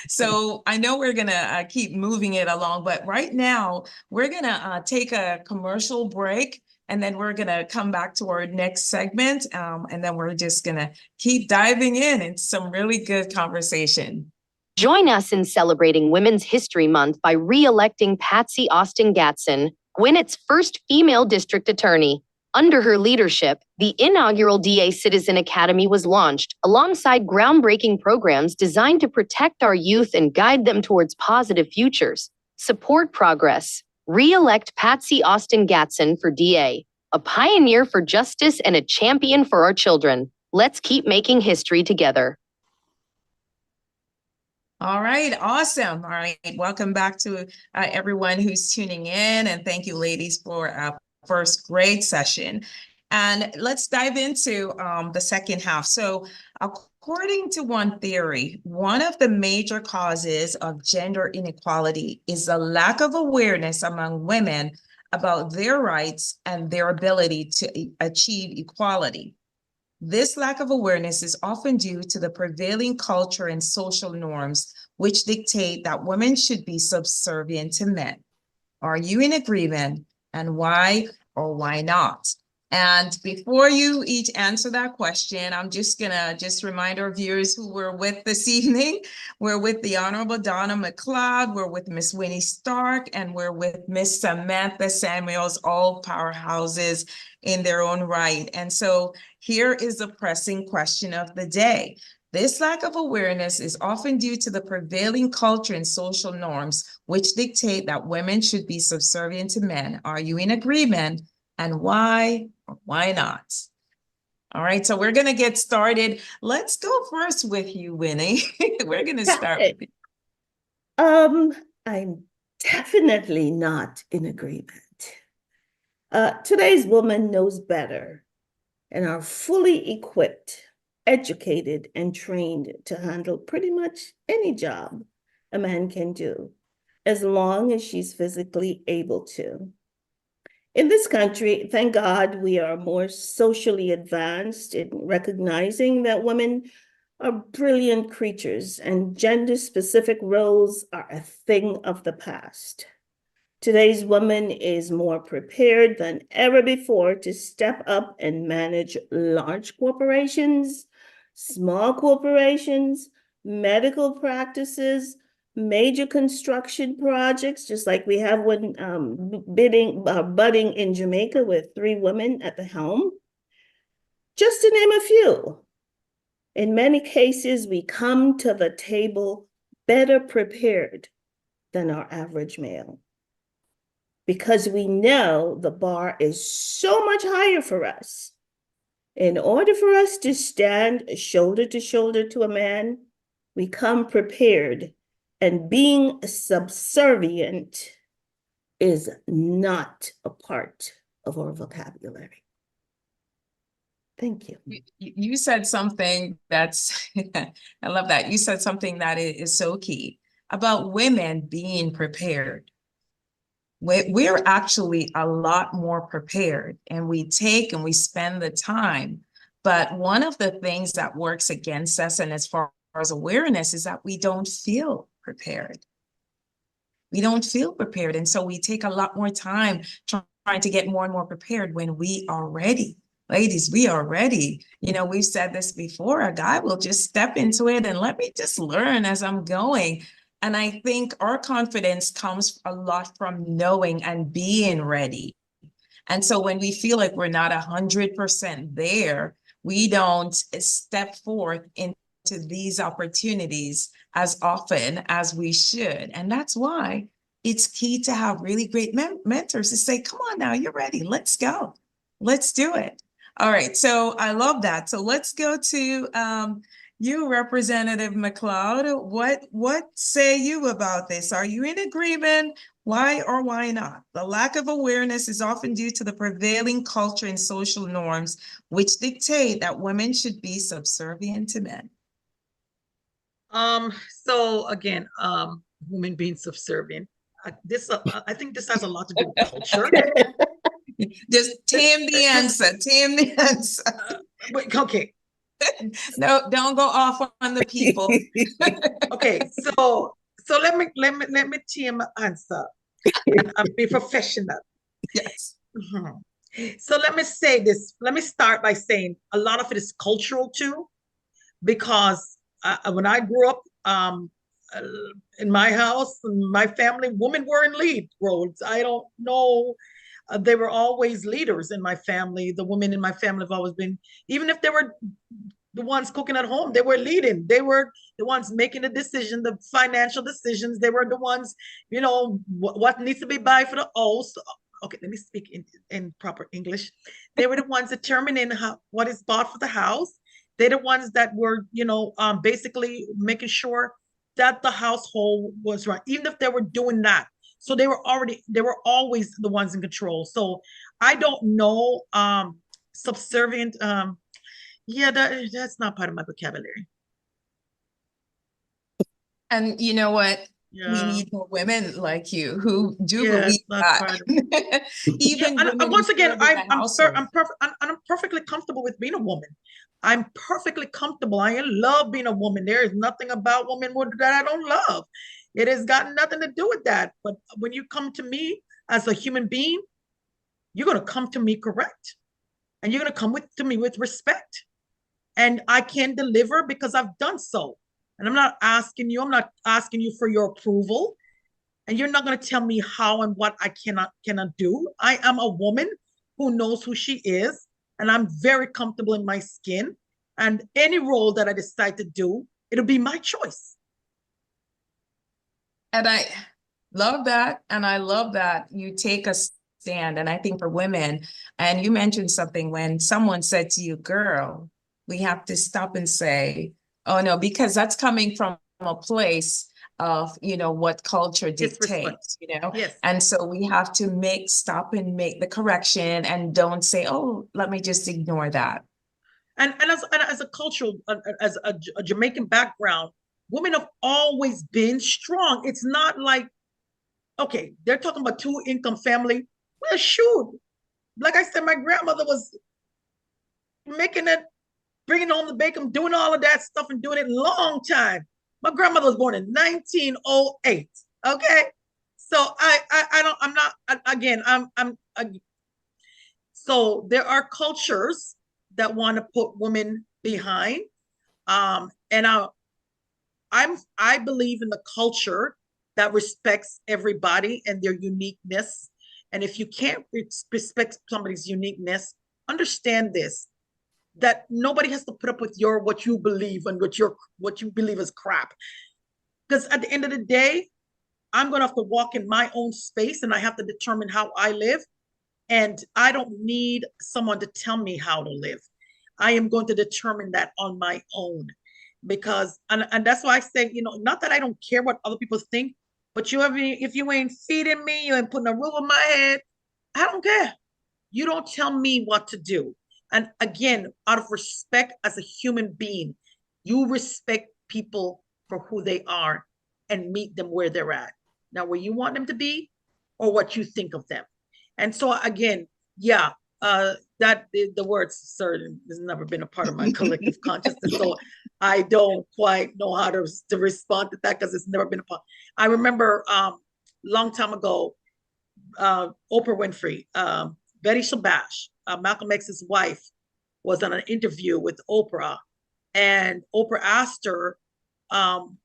So I know we're going to keep moving it along, but right now we're going to take a commercial break. And then we're going to come back to our next segment. And then we're just going to keep diving into some really good conversation. Join us in celebrating Women's History Month by re-electing Patsy Austin Gatson, Gwinnett's first female district attorney. Under her leadership, the inaugural DA Citizen Academy was launched alongside groundbreaking programs designed to protect our youth and guide them towards positive futures. Support progress. Re-elect Patsy Austin Gatson for DA, a pioneer for justice and a champion for our children. Let's keep making history together. All right, awesome. All right, welcome back to everyone who's tuning in, and thank you, ladies, for our first great session. And let's dive into the second half. So according to one theory, one of the major causes of gender inequality is a lack of awareness among women about their rights and their ability to achieve equality. This lack of awareness is often due to the prevailing culture and social norms, which dictate that women should be subservient to men. Are you in agreement, and why or why not? And before you each answer that question, I'm just gonna remind our viewers who we're with this evening. We're with the Honorable Donna Mcleod, we're with Miss Winnie Starke, and we're with Miss Samantha Samuels, all powerhouses in their own right. And so here is the pressing question of the day. This lack of awareness is often due to the prevailing culture and social norms, which dictate that women should be subservient to men. Are you in agreement, and why or why not? All right, so we're going to get started. Let's go first with you, Winnie. We're going to start with you. I'm definitely not in agreement. Today's woman knows better and are fully equipped, educated, and trained to handle pretty much any job a man can do, as long as she's physically able to. In this country, thank God, we are more socially advanced in recognizing that women are brilliant creatures and gender-specific roles are a thing of the past. Today's woman is more prepared than ever before to step up and manage large corporations, small corporations, medical practices, major construction projects, just like we have one budding in Jamaica with 3 women at the helm, just to name a few. In many cases, we come to the table better prepared than our average male, because we know the bar is so much higher for us. In order for us to stand shoulder to a man, we come prepared, and being subservient is not a part of our vocabulary. Thank you. You said something that's, I love that. You said something that is so key about women being prepared. We're actually a lot more prepared, and we take and we spend the time. But one of the things that works against us, and as far as awareness, is that we don't feel prepared. We don't feel prepared. And so we take a lot more time trying to get more and more prepared when we are ready. Ladies, we are ready. You know, we've said this before, a guy will just step into it and let me just learn as I'm going. And I think our confidence comes a lot from knowing and being ready. And so when we feel like we're not 100% there, we don't step forth into these opportunities as often as we should. And that's why it's key to have really great mentors to say, come on now, you're ready. Let's go. Let's do it. All right. So I love that. So let's go to you, Representative McLeod. What say you about this? Are you in agreement? Why or why not? The lack of awareness is often due to the prevailing culture and social norms, which dictate that women should be subservient to men. So again, women being subservient. I think this has a lot to do with culture. Just tame the answer. Tame the answer. Wait, okay. No, don't go off on the people. Okay, so let me tame my answer and be professional. Yes. So let me say this. Let me start by saying a lot of it is cultural too, because when I grew up in my house, in my family, women were in lead roles. I don't know. They were always leaders in my family. The women in my family have always been, even if they were the ones cooking at home, they were leading. They were the ones making the decision, the financial decisions. They were the ones, you know, what needs to be buy for the house. Okay, let me speak in proper English. They were the ones determining what is bought for the house. They're the ones that were, you know, basically making sure that the household was right, even if they were doing that. So they were always the ones in control. So I don't know, subservient. Yeah, that's not part of my vocabulary. And you know what? Yeah. We need more women like you who do believe that. Even yeah, and once again, I'm perfectly comfortable with being a woman. I'm perfectly comfortable. I love being a woman. There is nothing about womanhood that I don't love. It has got nothing to do with that. But when you come to me as a human being, you're going to come to me correct. And you're going to come to me with respect. And I can deliver because I've done so. And I'm not asking you for your approval. And you're not going to tell me how and what I cannot do. I am a woman who knows who she is. And I'm very comfortable in my skin. And any role that I decide to do, it'll be my choice. And I love that. And I love that you take a stand. And I think for women, and you mentioned something when someone said to you, girl, we have to stop and say, oh no, because that's coming from a place of, you know, what culture dictates, you know? Yes. And so we have to stop and make the correction and don't say, oh, let me just ignore that. And as a cultural, as a Jamaican background, women have always been strong. It's not like, okay, they're talking about 2-income family. Well, shoot. Like I said, my grandmother was making it, bringing home the bacon, doing all of that stuff and doing it long time. My grandmother was born in 1908. Okay. So I don't, I'm not, again, so there are cultures that want to put women behind. And I believe in the culture that respects everybody and their uniqueness. And if you can't respect somebody's uniqueness, understand this, that nobody has to put up with your what you believe and what you believe is crap. Because at the end of the day, I'm gonna have to walk in my own space and I have to determine how I live. And I don't need someone to tell me how to live. I am going to determine that on my own. Because and that's why I say, not that I don't care what other people think, but if you ain't feeding me, you ain't putting a roof on my head, I don't care. You don't tell me what to do. And again, out of respect as a human being, you respect people for who they are and meet them where they're at. Now, where you want them to be or what you think of them. And so again, yeah, that the word certain has never been a part of my collective consciousness. So I don't quite know how to respond to that because it's never been a part. I remember long time ago, Oprah Winfrey, Betty Shabash, Malcolm X's wife, was on an interview with Oprah, and Oprah asked her,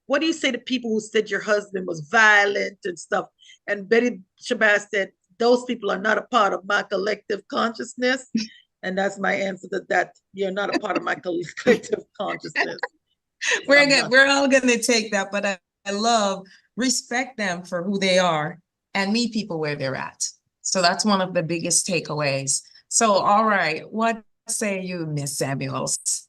"What do you say to people who said your husband was violent and stuff?" And Betty Shabash said, "Those people are not a part of my collective consciousness." And that's my answer to that. You're not a part of my collective consciousness. We're all gonna take that, but I love respect them for who they are and meet people where they're at. So that's one of the biggest takeaways. So, all right, what say you, Ms. Samuels?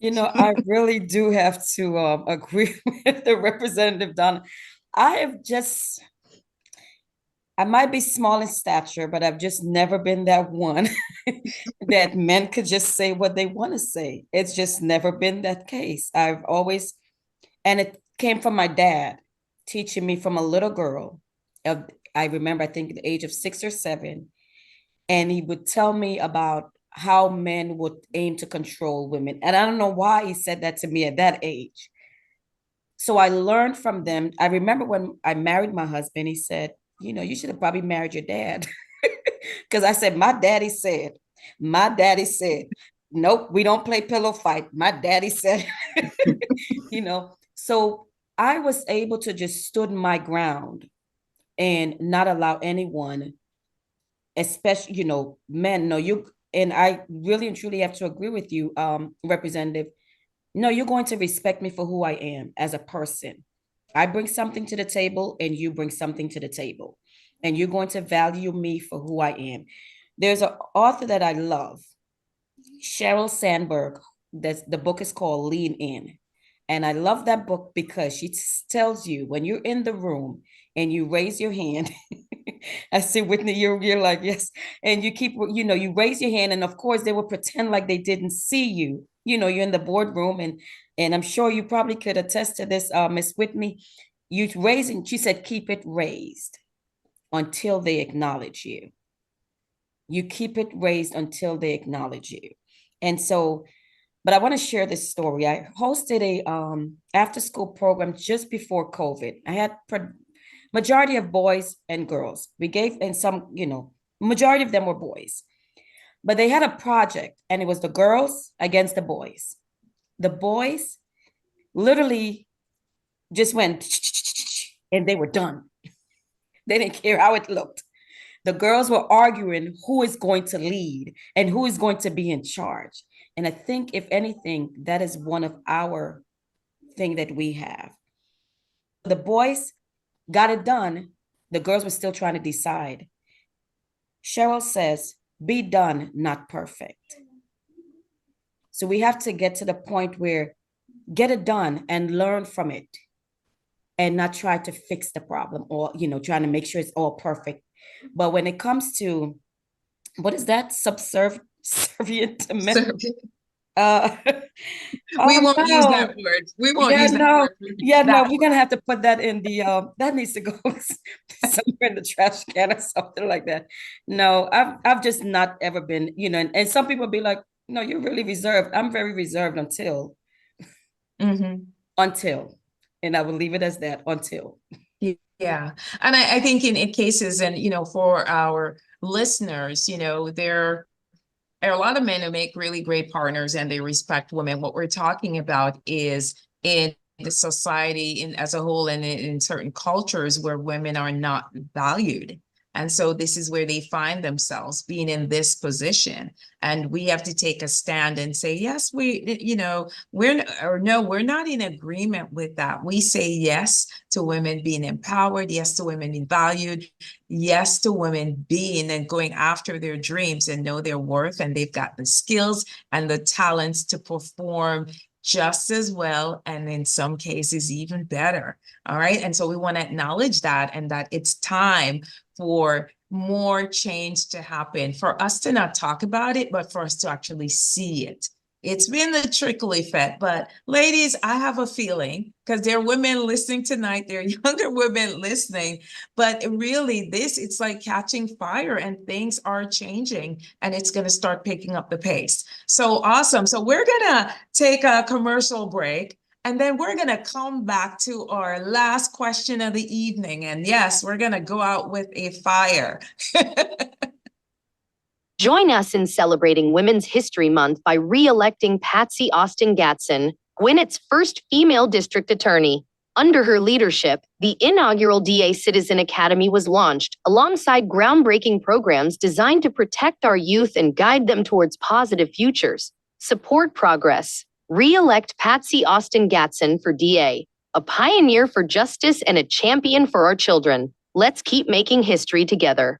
I really do have to agree with the Representative Donna. I might be small in stature, but I've just never been that one that men could just say what they want to say. It's just never been that case. I've always, and it came from my dad teaching me from a little girl. I remember, I think, the age of 6 or 7, and he would tell me about how men would aim to control women. And I don't know why he said that to me at that age. So I learned from them. I remember when I married my husband, he said, you should have probably married your dad. Because I said, my daddy said, nope, we don't play pillow fight. My daddy said, so I was able to just stood my ground and not allow anyone, especially, men, no, and I really and truly have to agree with you, Representative. No, you're going to respect me for who I am as a person. I bring something to the table and you bring something to the table. And you're going to value me for who I am. There's an author that I love, Sheryl Sandberg. The book is called Lean In. And I love that book because she tells you when you're in the room and you raise your hand, I see Whitney, you're like, yes. And you keep, you raise your hand, and of course they will pretend like they didn't see you. You're in the boardroom, and I'm sure you probably could attest to this, Miss Whitney. You raising, she said, keep it raised until they acknowledge you. You keep it raised until they acknowledge you. And so, but I want to share this story. I hosted a after school program just before COVID. I had majority of boys and girls. We gave, and some, majority of them were boys. But they had a project, and it was the girls against the boys. The boys literally just went, and they were done. They didn't care how it looked. The girls were arguing who is going to lead and who is going to be in charge. And I think, if anything, that is one of our thing that we have. The boys got it done. The girls were still trying to decide. Sheryl says, be done, not perfect. So we have to get to the point where get it done and learn from it and not try to fix the problem or, trying to make sure it's all perfect. But when it comes to, what is that? Subservient to men? We Oh won't use that no. word. We won't Yeah, use that no. word. Yeah, no, That we're gonna have to put that in the that needs to go somewhere in the trash can or something like that. No, I've just not ever been, and some people be like, no, you're really reserved. I'm very reserved Mhm. until, and I will leave it as that until. Yeah. And I think in cases, and for our listeners, there are a lot of men who make really great partners and they respect women. What we're talking about is in the society as a whole, and in certain cultures where women are not valued. And so this is where they find themselves being in this position. And we have to take a stand and say, yes, we're not in agreement with that. We say yes to women being empowered, yes to women being valued, yes to women being and going after their dreams and know their worth, and they've got the skills and the talents to perform just as well, and in some cases even better. All right. And so we want to acknowledge that, and that it's time for more change to happen, for us to not talk about it, but for us to actually see it. It's been the trickle effect, but ladies, I have a feeling, because there are women listening tonight, there are younger women listening, but really it's like catching fire, and things are changing, and it's going to start picking up the pace. So awesome. So we're going to take a commercial break, and then we're going to come back to our last question of the evening. And yes, we're going to go out with a fire. Join us in celebrating Women's History Month by re-electing Patsy Austin Gatson, Gwinnett's first female district attorney. Under her leadership, the inaugural DA Citizen Academy was launched alongside groundbreaking programs designed to protect our youth and guide them towards positive futures. Support progress. Re-elect Patsy Austin Gatson for DA, a pioneer for justice and a champion for our children. Let's keep making history together.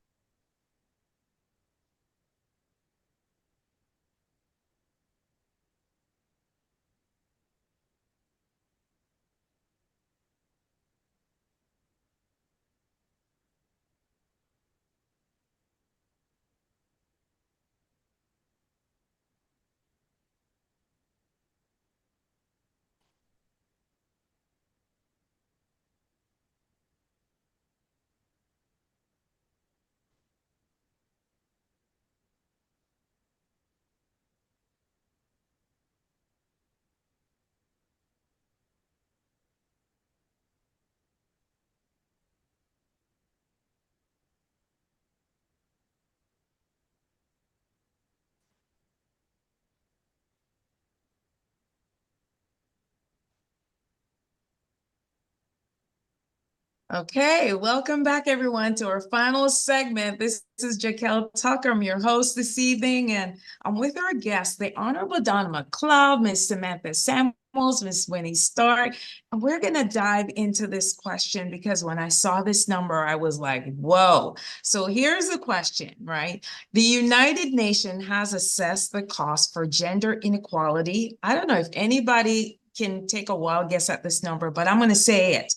Okay, welcome back everyone to our final segment. This is Jaquel Tucker. I'm your host this evening, and I'm with our guests, the Honorable Donna Mcleod, Ms. Samantha Samuels, Ms. Winnie Starke. And we're gonna dive into this question because when I saw this number, I was like, whoa. So here's the question, right? The United Nations has assessed the cost for gender inequality. I don't know if anybody can take a wild guess at this number, but I'm gonna say it.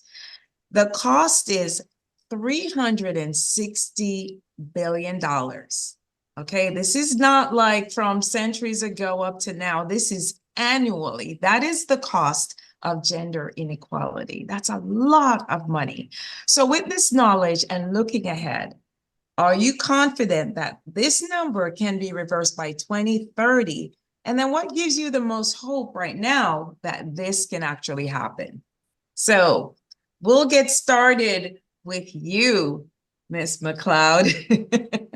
The cost is $360 billion. Okay, this is not like from centuries ago up to now. This is annually. That is the cost of gender inequality. That's a lot of money. So with this knowledge and looking ahead, are you confident that this number can be reversed by 2030? And then what gives you the most hope right now that this can actually happen? So we'll get started with you, Ms. Mcleod.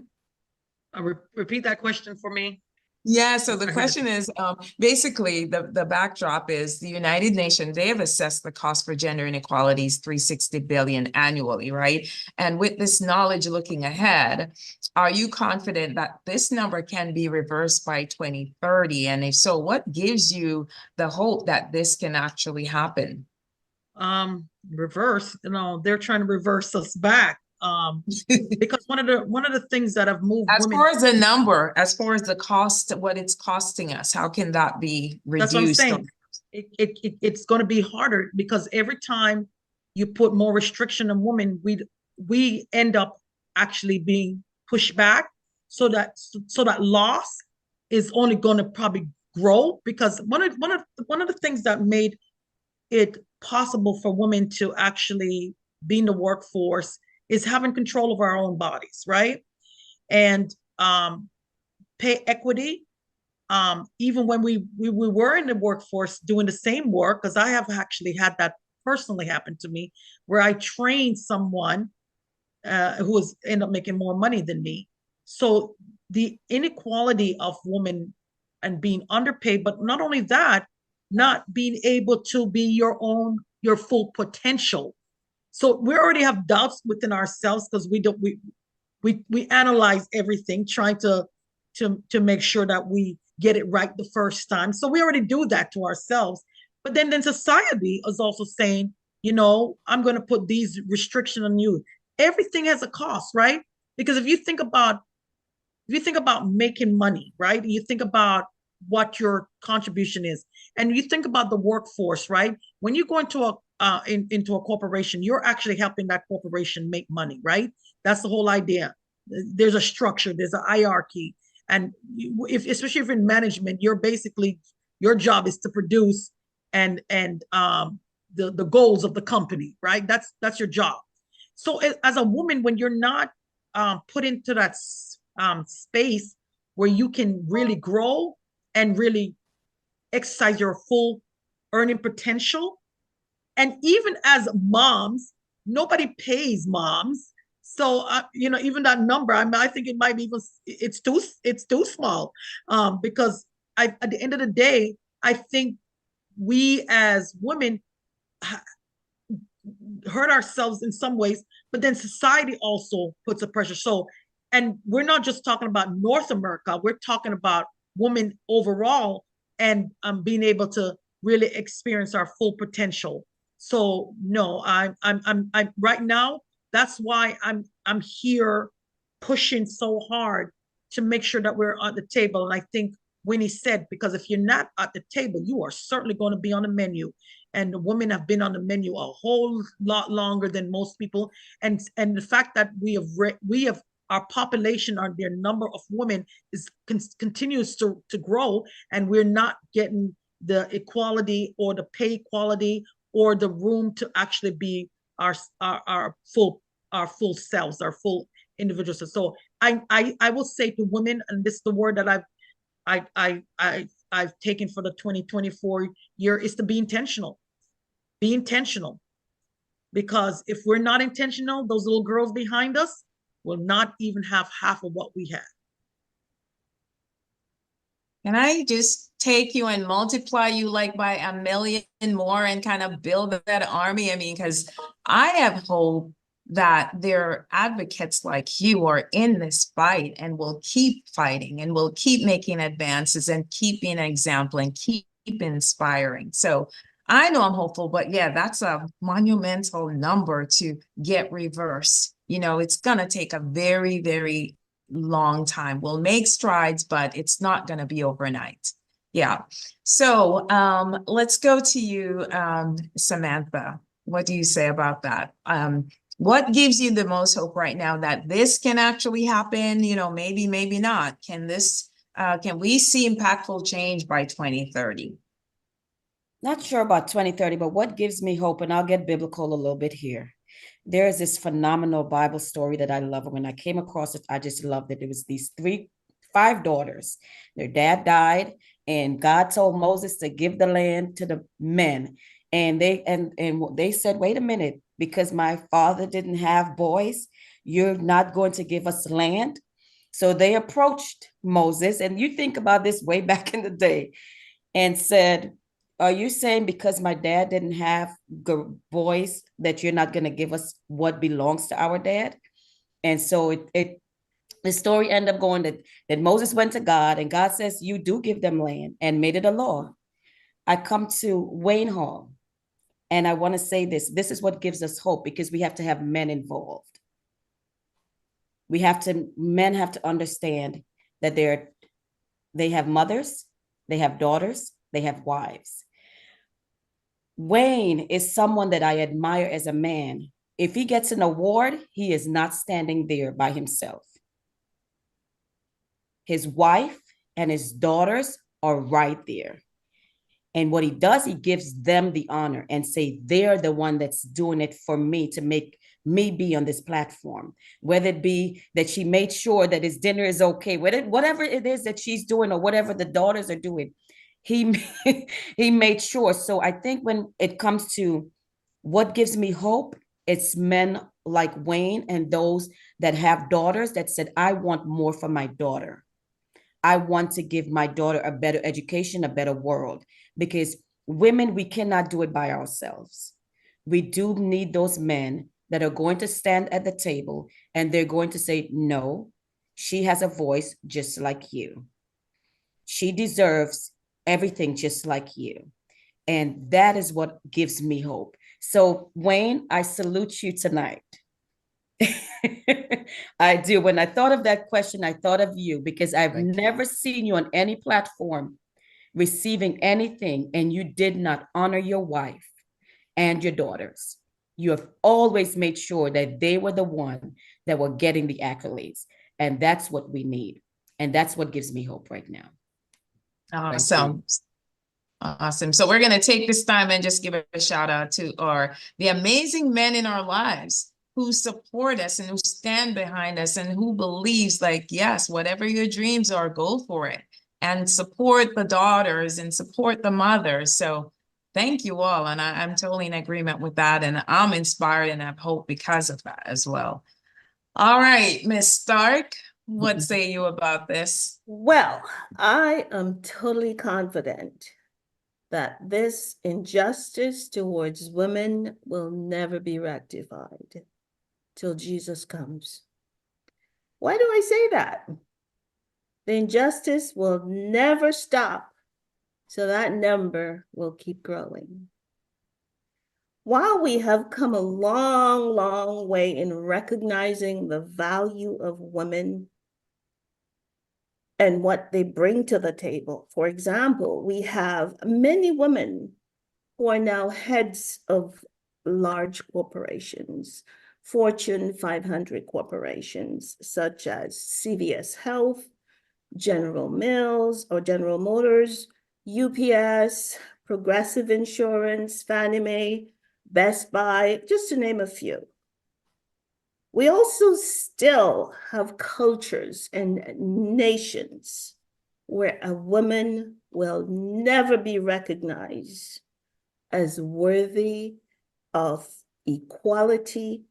Repeat that question for me. Yeah, so the question is, basically the backdrop is the United Nations, they have assessed the cost for gender inequalities 360 billion annually, right? And with this knowledge looking ahead, are you confident that this number can be reversed by 2030? And if so, what gives you the hope that this can actually happen? Reverse, they're trying to reverse us back. Because one of the things that have moved As women, far as the number, as far as the cost, what it's costing us, how can that be reduced? that's what I'm saying. It's going to be harder because every time you put more restriction on women, we end up actually being pushed back. So that loss is only going to probably grow, because one of the things that made it possible for women to actually be in the workforce is having control of our own bodies, right? And pay equity. Even when we were in the workforce doing the same work, because I have actually had that personally happen to me, where I trained someone who was ended up making more money than me. So the inequality of women and being underpaid, but not only that, not being able to be your full potential. So we already have doubts within ourselves because we analyze everything, trying to make sure that we get it right the first time. So we already do that to ourselves. But then society is also saying, I'm going to put these restrictions on you. Everything has a cost, right? Because if you think about making money, right? You think about what your contribution is, and you think about the workforce, right? When you go into a corporation, you're actually helping that corporation make money, right? That's the whole idea. There's a structure, there's a hierarchy, and especially if you're in management, your job is to produce and the goals of the company, right? That's your job. So as a woman, when you're not put into that space where you can really grow and really exercise your full earning potential, and even as moms, nobody pays moms. So even that number, I think it might be it's too small, because at the end of the day, I think we as women hurt ourselves in some ways, but then society also puts a pressure. So, and we're not just talking about North America, we're talking about women overall, and being able to really experience our full potential. So no, I'm right now, that's why I'm here pushing so hard to make sure that we're at the table. And I think Winnie said, because if you're not at the table, you are certainly going to be on the menu. And the women have been on the menu a whole lot longer than most people. And the fact that we have our population, their number of women continues to grow, and we're not getting the equality or the pay equality or the room to actually be our full selves, our full individuals. So I will say to women, and this is the word that I've taken for the 2024 year, is to be intentional. Be intentional. Because if we're not intentional, those little girls behind us will not even have half of what we have. Can I just take you and multiply you like by 1,000,000 more and kind of build that army? I mean, because I have hope that there are advocates like you are in this fight and will keep fighting and will keep making advances and keep being an example and keep inspiring. So I know I'm hopeful, but yeah, that's a monumental number to get reversed. It's going to take a very, very long time. We'll make strides, but it's not going to be overnight. Yeah. So let's go to you, Samantha. What do you say about that? What gives you the most hope right now that this can actually happen? Maybe, maybe not. Can we see impactful change by 2030? Not sure about 2030, but what gives me hope, and I'll get biblical a little bit here. There is this phenomenal Bible story that I love. When I came across it, I just loved it. It was these 5 daughters. Their dad died, and God told Moses to give the land to the men. And they said, wait a minute, because my father didn't have boys, you're not going to give us land. So they approached Moses, and you think about this way back in the day, and said, are you saying because my dad didn't have boys that you're not going to give us what belongs to our dad? And so the story ended up going that Moses went to God, and God says, you do give them land, and made it a law. I come to Wayne Hall, and I want to say this is what gives us hope, because we have to have men involved. Men have to understand that they have mothers, they have daughters, they have wives. Wayne is someone that I admire as a man. If he gets an award, he is not standing there by himself. His wife and his daughters are right there. And what he does, he gives them the honor and say, they're the one that's doing it for me to make me be on this platform. Whether it be that she made sure that his dinner is okay, whatever it is that she's doing or whatever the daughters are doing, he made sure. So I think when it comes to what gives me hope, it's men like Wayne and those that have daughters that said, I want more for my daughter. I want to give my daughter a better education, a better world, because women, we cannot do it by ourselves. We do need those men that are going to stand at the table and they're going to say, no, she has a voice just like you. She deserves everything just like you. And that is what gives me hope. So Wayne, I salute you tonight. I do. When I thought of that question, I thought of you because I've never seen you on any platform receiving anything and you did not honor your wife and your daughters. You have always made sure that they were the one that were getting the accolades. And that's what we need. And that's what gives me hope right now. Awesome. Awesome. So we're going to take this time and just give a shout out to the amazing men in our lives who support us and who stand behind us and who believes like, yes, whatever your dreams are, go for it, and support the daughters and support the mothers. So thank you all. And I'm totally in agreement with that. And I'm inspired and have hope because of that as well. All right, Ms. Starke, what say you about this? Well, I am totally confident that this injustice towards women will never be rectified till Jesus comes. Why do I say that? The injustice will never stop, so that number will keep growing. While we have come a long, long way in recognizing the value of women and what they bring to the table, for example, we have many women who are now heads of large corporations, Fortune 500 corporations, such as CVS Health, General Mills or General Motors, UPS, Progressive Insurance, Fannie Mae, Best Buy, just to name a few. We also still have cultures and nations where a woman will never be recognized as worthy of equality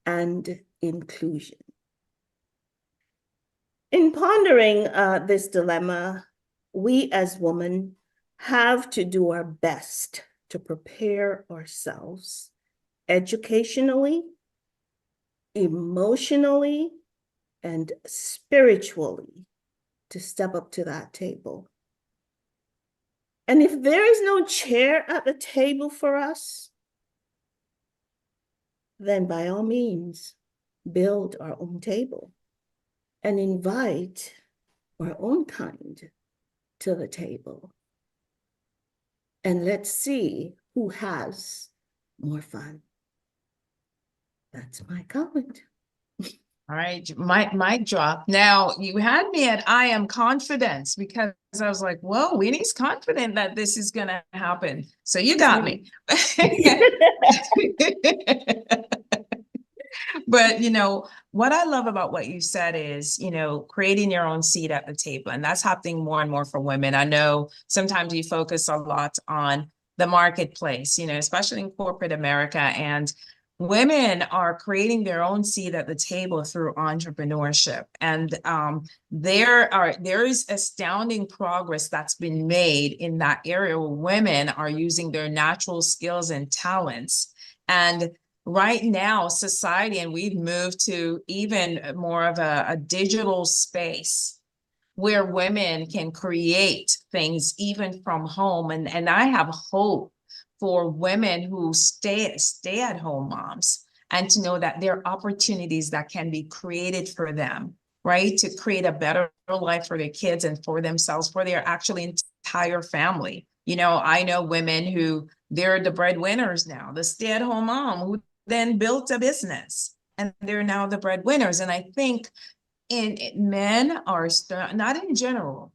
and inclusion. In pondering this dilemma, we as women have to do our best to prepare ourselves educationally, emotionally, and spiritually to step up to that table. And if there is no chair at the table for us, then by all means, build our own table and invite our own kind to the table. And let's see who has more fun. That's my comment. All right, mic drop. Now, you had me at I am confident because I was like, whoa, Winnie's confident that this is going to happen. So you got me. But, what I love about what you said is, creating your own seat at the table. And that's happening more and more for women. I know sometimes you focus a lot on the marketplace, especially in corporate America. And women are creating their own seat at the table through entrepreneurship. And there is astounding progress that's been made in that area where women are using their natural skills and talents. And right now, society, and we've moved to even more of a digital space where women can create things even from home. And I have hope for women who stay at home moms, and to know that there are opportunities that can be created for them, right? To create a better life for their kids and for themselves, for their actually entire family. I know women who they're the breadwinners now, the stay-at-home mom who then built a business and they're now the breadwinners. And I think men are not in general,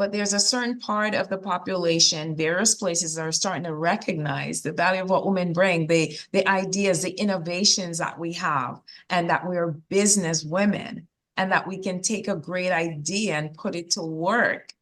but there's a certain part of the population, various places that are starting to recognize the value of what women bring, the ideas, the innovations that we have, and that we're business women, and that we can take a great idea and put it to work,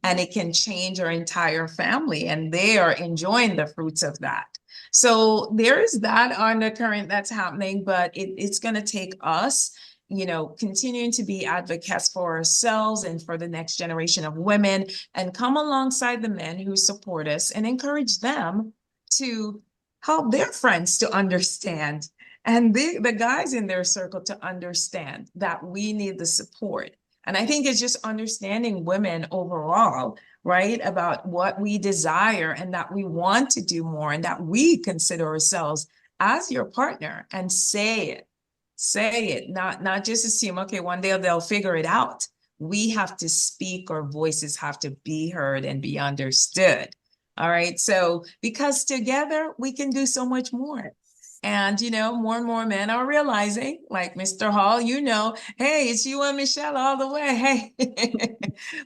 and it can change our entire family, and they are enjoying the fruits of that. So there is that undercurrent that's happening, but it's going to take us, you know, continuing to be advocates for ourselves and for the next generation of women, and come alongside the men who support us and encourage them to help their friends to understand, and the guys in their circle to understand that we need the support. And I think it's just understanding women overall, right, about what we desire and that we want to do more, and that we consider ourselves as your partner, and say it, not just assume, okay, one day they'll figure it out. We have to speak, our voices have to be heard and be understood. All right. So because together we can do so much more. And, you know, more and more men are realizing, like Mr. Hall, you know, hey, it's you and Michelle all the way. Hey,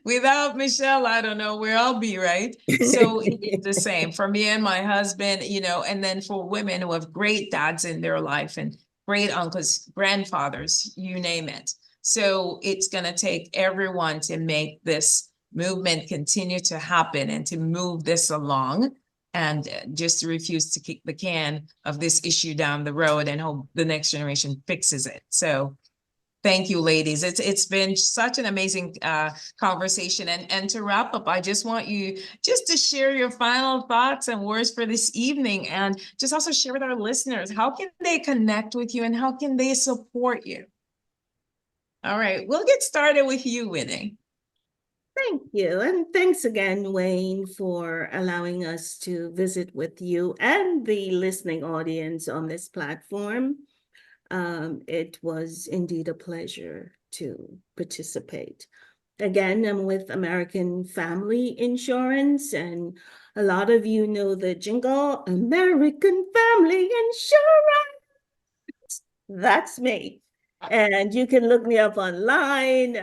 without Michelle, I don't know where I'll be, right? So it's the same for me and my husband, you know, and then for women who have great dads in their life and great uncles, grandfathers, you name it. So it's going to take everyone to make this movement continue to happen and to move this along, and just to refuse to kick the can of this issue down the road and hope the next generation fixes it. So thank you, ladies. It's been such an amazing conversation. And to wrap up, I just want you just to share your final thoughts and words for this evening, and just also share with our listeners, how can they connect with you and how can they support you? All right, we'll get started with you, Winnie. Thank you. And thanks again, Wayne, for allowing us to visit with you and the listening audience on this platform. It was indeed a pleasure to participate. Again, I'm with American Family Insurance, and a lot of you know the jingle, American Family Insurance. That's me. And you can look me up online.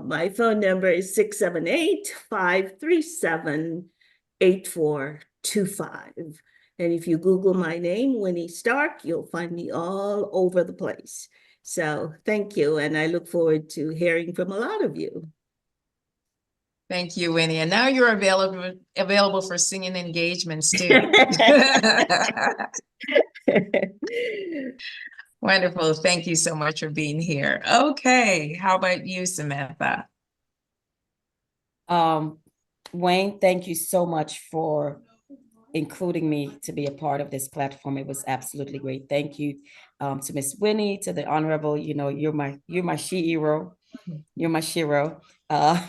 My phone number is 678-537-8425. And if you Google my name, Winnie Starke, you'll find me all over the place. So thank you. And I look forward to hearing from a lot of you. Thank you, Winnie. And now you're available for singing engagements too. Wonderful. Thank you so much for being here. Okay. How about you, Samantha? Wayne, thank you so much for including me to be a part of this platform. It was absolutely great. Thank you to Miss Winnie, to the Honorable, you know, you're my she-hero. You're my shiro. And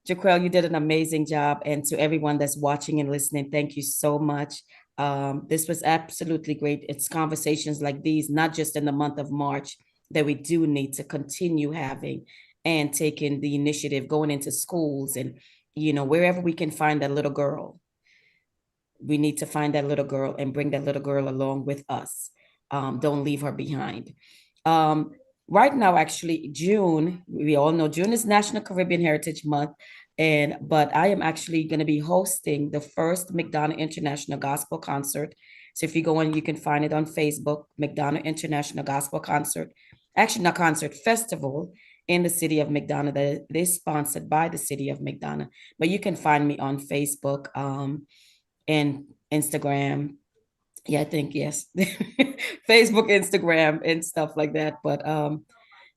Jaquel, you did an amazing job. And to everyone that's watching and listening, thank you so much. This was absolutely great. It's conversations like these, not just in the month of March, that we do need to continue having and taking the initiative, going into schools and, you know, wherever we can find that little girl. We need to find that little girl and bring that little girl along with us. Don't leave her behind. Right now, actually, June, we all know June is National Caribbean Heritage Month. But I am actually going to be hosting the first McDonough International Gospel Concert. So if you go on, you can find it on Facebook, McDonough International Gospel Concert. Actually, not concert, festival in the city of McDonough that is sponsored by the city of McDonough. But you can find me on Facebook and Instagram. Yeah, I think, yes. Facebook, Instagram, and stuff like that. But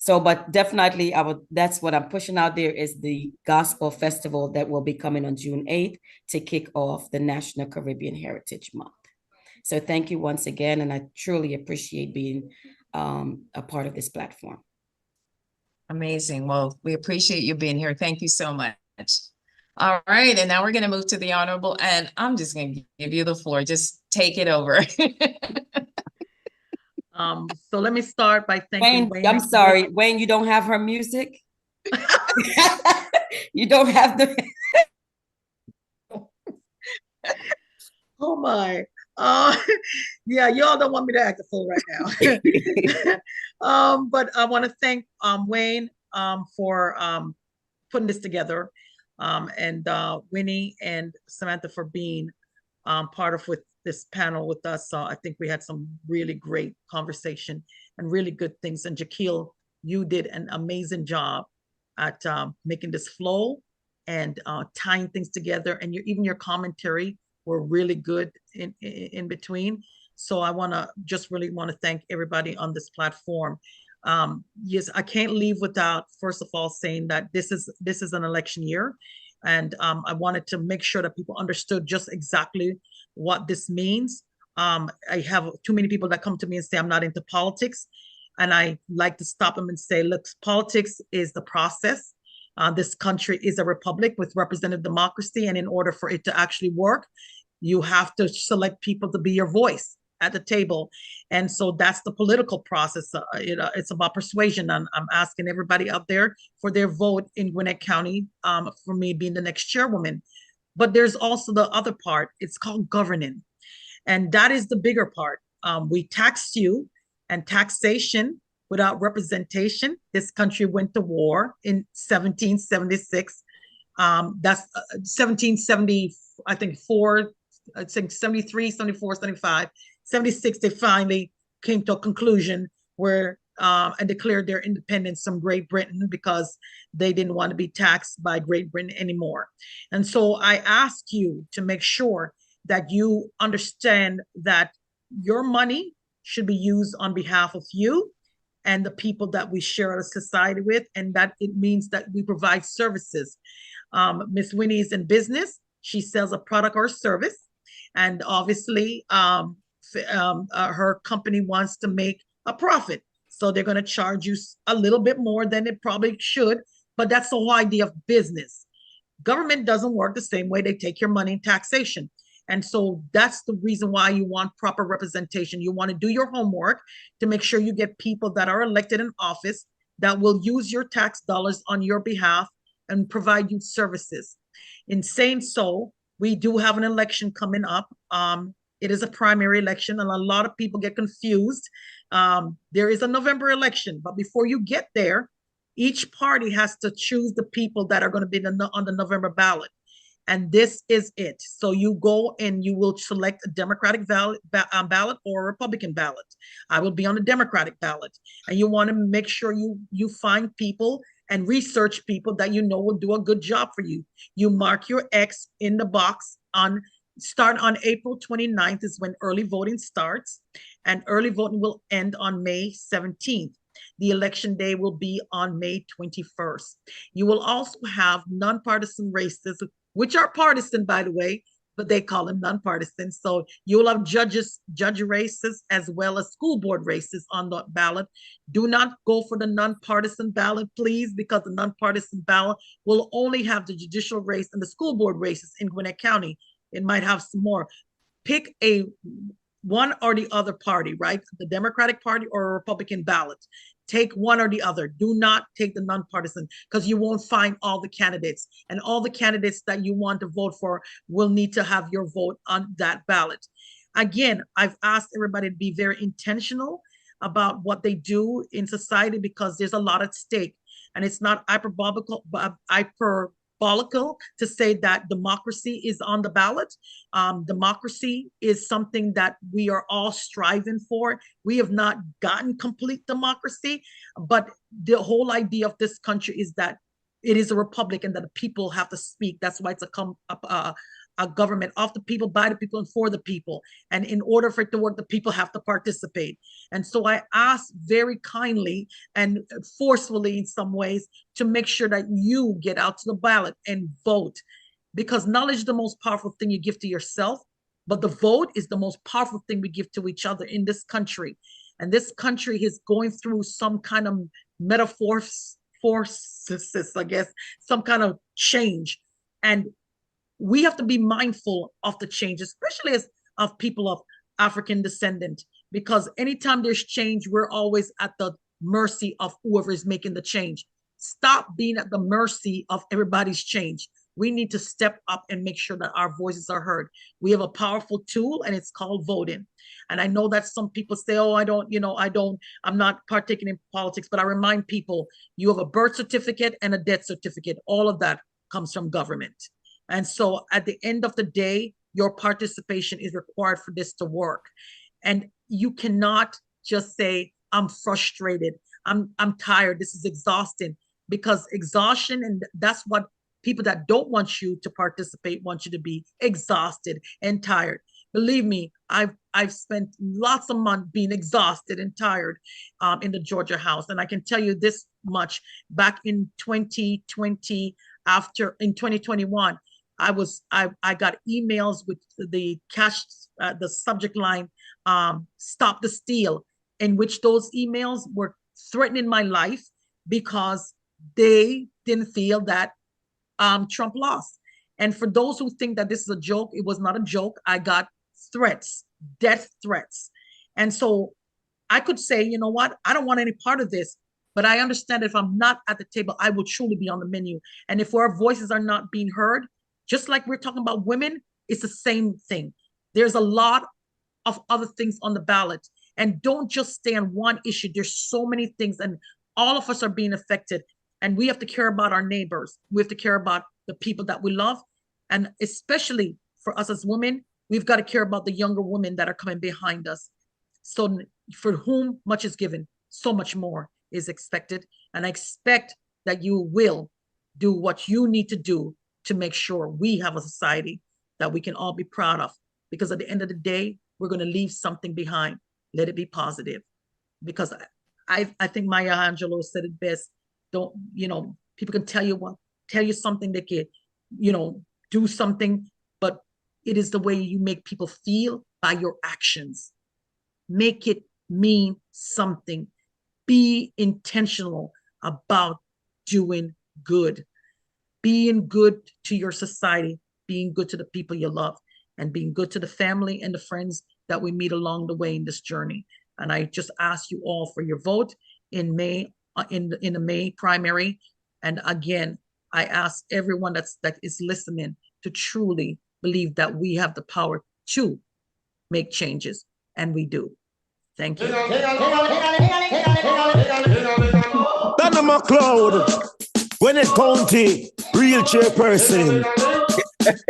but definitely that's what I'm pushing out there, is the gospel festival that will be coming on June 8th to kick off the National Caribbean Heritage Month. So thank you once again, and I truly appreciate being a part of this platform. Amazing. Well, we appreciate you being here. Thank you so much. All right, and now we're going to move to the Honorable, and I'm just going to give you the floor. Just take it over. So let me start by thanking Wayne. I'm sorry, Wayne, you don't have her music? You don't have the... Oh my. Yeah, y'all don't want me to act a fool right now. But I want to thank Wayne for putting this together, and Winnie and Samantha for being part of with this panel with us. I think we had some really great conversation and really good things. And Jaquil, you did an amazing job at making this flow and tying things together. And even your commentary were really good in between. So I just really want to thank everybody on this platform. Yes, I can't leave without, first of all, saying that this is an election year. And I wanted to make sure that people understood just exactly what this means. I have too many people that come to me and say, I'm not into politics. And I like to stop them and say, look, politics is the process. This country is a republic with representative democracy. And in order for it to actually work, you have to select people to be your voice at the table. And so that's the political process. It's about persuasion. I'm asking everybody out there for their vote in Gwinnett County for me being the next chairwoman. But there's also the other part. It's called governing. And that is the bigger part. We taxed you, and taxation without representation. This country went to war in 1776. That's 1770, I think 73, 74, 75. 76, they finally came to a conclusion where and declared their independence from Great Britain because they didn't want to be taxed by Great Britain anymore. And so I ask you to make sure that you understand that your money should be used on behalf of you and the people that we share a society with, and that it means that we provide services. Miss Winnie is in business. She sells a product or service, and obviously her company wants to make a profit. So they're going to charge you a little bit more than it probably should, but that's the whole idea of business. Government doesn't work the same way. They take your money in taxation. And so that's the reason why you want proper representation. You want to do your homework to make sure you get people that are elected in office that will use your tax dollars on your behalf and provide you services. In saying so, we do have an election coming up. It is a primary election, and a lot of people get confused. There is a November election, but before you get there, each party has to choose the people that are going to be on the November ballot. And this is it. So you go and you will select a Democratic ballot or a Republican ballot. I will be on the Democratic ballot. And you want to make sure you find people and research people that you know will do a good job for you. You mark your X in the box start on April 29th is when early voting starts, and early voting will end on May 17th. The election day will be on May 21st. You will also have nonpartisan races, which are partisan, by the way, but they call them nonpartisan. So you will have judge races, as well as school board races on the ballot. Do not go for the nonpartisan ballot, please, because the nonpartisan ballot will only have the judicial race and the school board races in Gwinnett County. It might have some more. Pick one or the other party, right? The Democratic Party or a Republican ballot. Take one or the other. Do not take the nonpartisan, because you won't find all the candidates. And all the candidates that you want to vote for will need to have your vote on that ballot. Again, I've asked everybody to be very intentional about what they do in society, because there's a lot at stake. And it's not hyperbolical to say that democracy is on the ballot. Democracy is something that we are all striving for. We have not gotten complete democracy, but the whole idea of this country is that it is a republic and that the people have to speak. That's why it's a government of the people, by the people, and for the people. And in order for it to work, the people have to participate. And so I ask very kindly and forcefully in some ways to make sure that you get out to the ballot and vote, because knowledge is the most powerful thing you give to yourself, but the vote is the most powerful thing we give to each other in this country. And this country is going through some kind of metamorphosis, I guess, some kind of change. And we have to be mindful of the change, especially as of people of African descent, because anytime there's change, we're always at the mercy of whoever is making the change. Stop being at the mercy of everybody's change. we need to step up and make sure that our voices are heard. We have a powerful tool, and it's called voting. And I know that some people say, oh, I'm not partaking in politics, but I remind people, you have a birth certificate and a death certificate. All of that comes from government. And so at the end of the day, your participation is required for this to work. And you cannot just say, I'm frustrated, I'm tired, this is exhausting, because exhaustion, and that's what people that don't want you to participate want you to be, exhausted and tired. Believe me, I've spent lots of months being exhausted and tired in the Georgia House. And I can tell you this much, back in 2020, in 2021, I got emails with the the subject line, stop the steal, in which those emails were threatening my life because they didn't feel that Trump lost. And for those who think that this is a joke, it was not a joke. I got threats, death threats. And so I could say, you know what, I don't want any part of this, but I understand if I'm not at the table, I will truly be on the menu. And if our voices are not being heard, just like we're talking about women, it's the same thing. There's a lot of other things on the ballot. And don't just stay on one issue. There's so many things, and all of us are being affected. And we have to care about our neighbors. We have to care about the people that we love. And especially for us as women, we've got to care about the younger women that are coming behind us. So for whom much is given, so much more is expected. And I expect that you will do what you need to do to make sure we have a society that we can all be proud of. Because at the end of the day, we're going to leave something behind. Let it be positive. Because I think Maya Angelou said it best. Don't, people can tell you something, they can, do something, but it is the way you make people feel by your actions. Make it mean something. Be intentional about doing good. Being good to your society, being good to the people you love, and being good to the family and the friends that we meet along the way in this journey. And I just ask you all for your vote in May, in the May primary. And again, I ask everyone that is listening to truly believe that we have the power to make changes, and we do. Thank you. Donna Mcleod, Gwinnett County, real chairperson.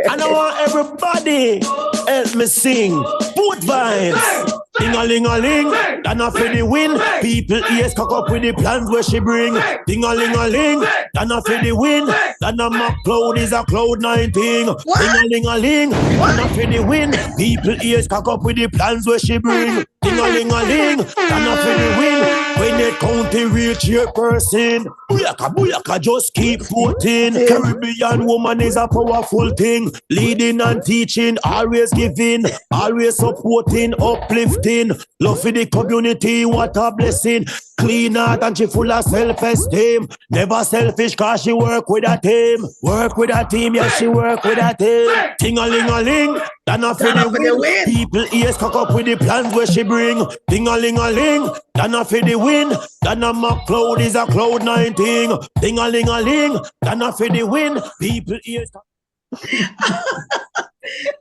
And I want everybody help me sing. Boot vibes. Ding-a-ling-a-ling, Donna for the win. People ears cock up with the plans where she bring. Ding-a-ling-a-ling, Donna for the win. Donna Mcleod is a cloud 19. Ding-a-ling-a-ling, Donna for the win. People ears cock up with the plans where she bring. Ding-a-ling-a-ling, Donna for the win. Gwinnett County real chairperson. Booyaka, booyaka, just keep voting. Caribbean woman is a powerful thing. Leading and teaching, always giving, always supporting, uplifting. Love for the community, what a blessing. Clean heart and she full of self-esteem. Never selfish cause she work with a team. Work with a team, yeah, she work with a team. Ting-a-ling-a-ling, Donna for the win. People ears cock up with the plans where she bring. Ting-a-ling-a-ling, Donna for the win. Donna Mcleod is a cloud 19. Ting-a-ling-a-ling, Donna for the win. People ears.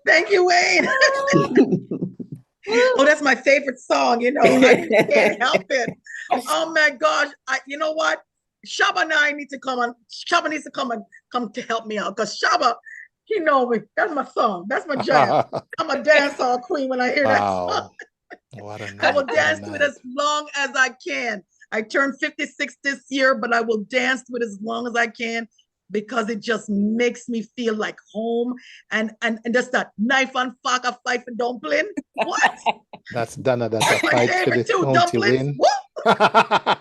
Thank you, Wayne. Oh, that's my favorite song. I can't help it. Oh my gosh. You know what? Shaba and I need to come on. Shaba needs to come to help me out, because Shaba, he know me. That's my song. That's my jam. I'm a dancehall queen when I hear that song. What a night, I will dance to it as long as I can. I turned 56 this year, but I will dance to it as long as I can, because it just makes me feel like home. And that's that knife and fork, a fight for dumpling. What? That's Donna. That's a My fight for favorite the too, county dumplings. win.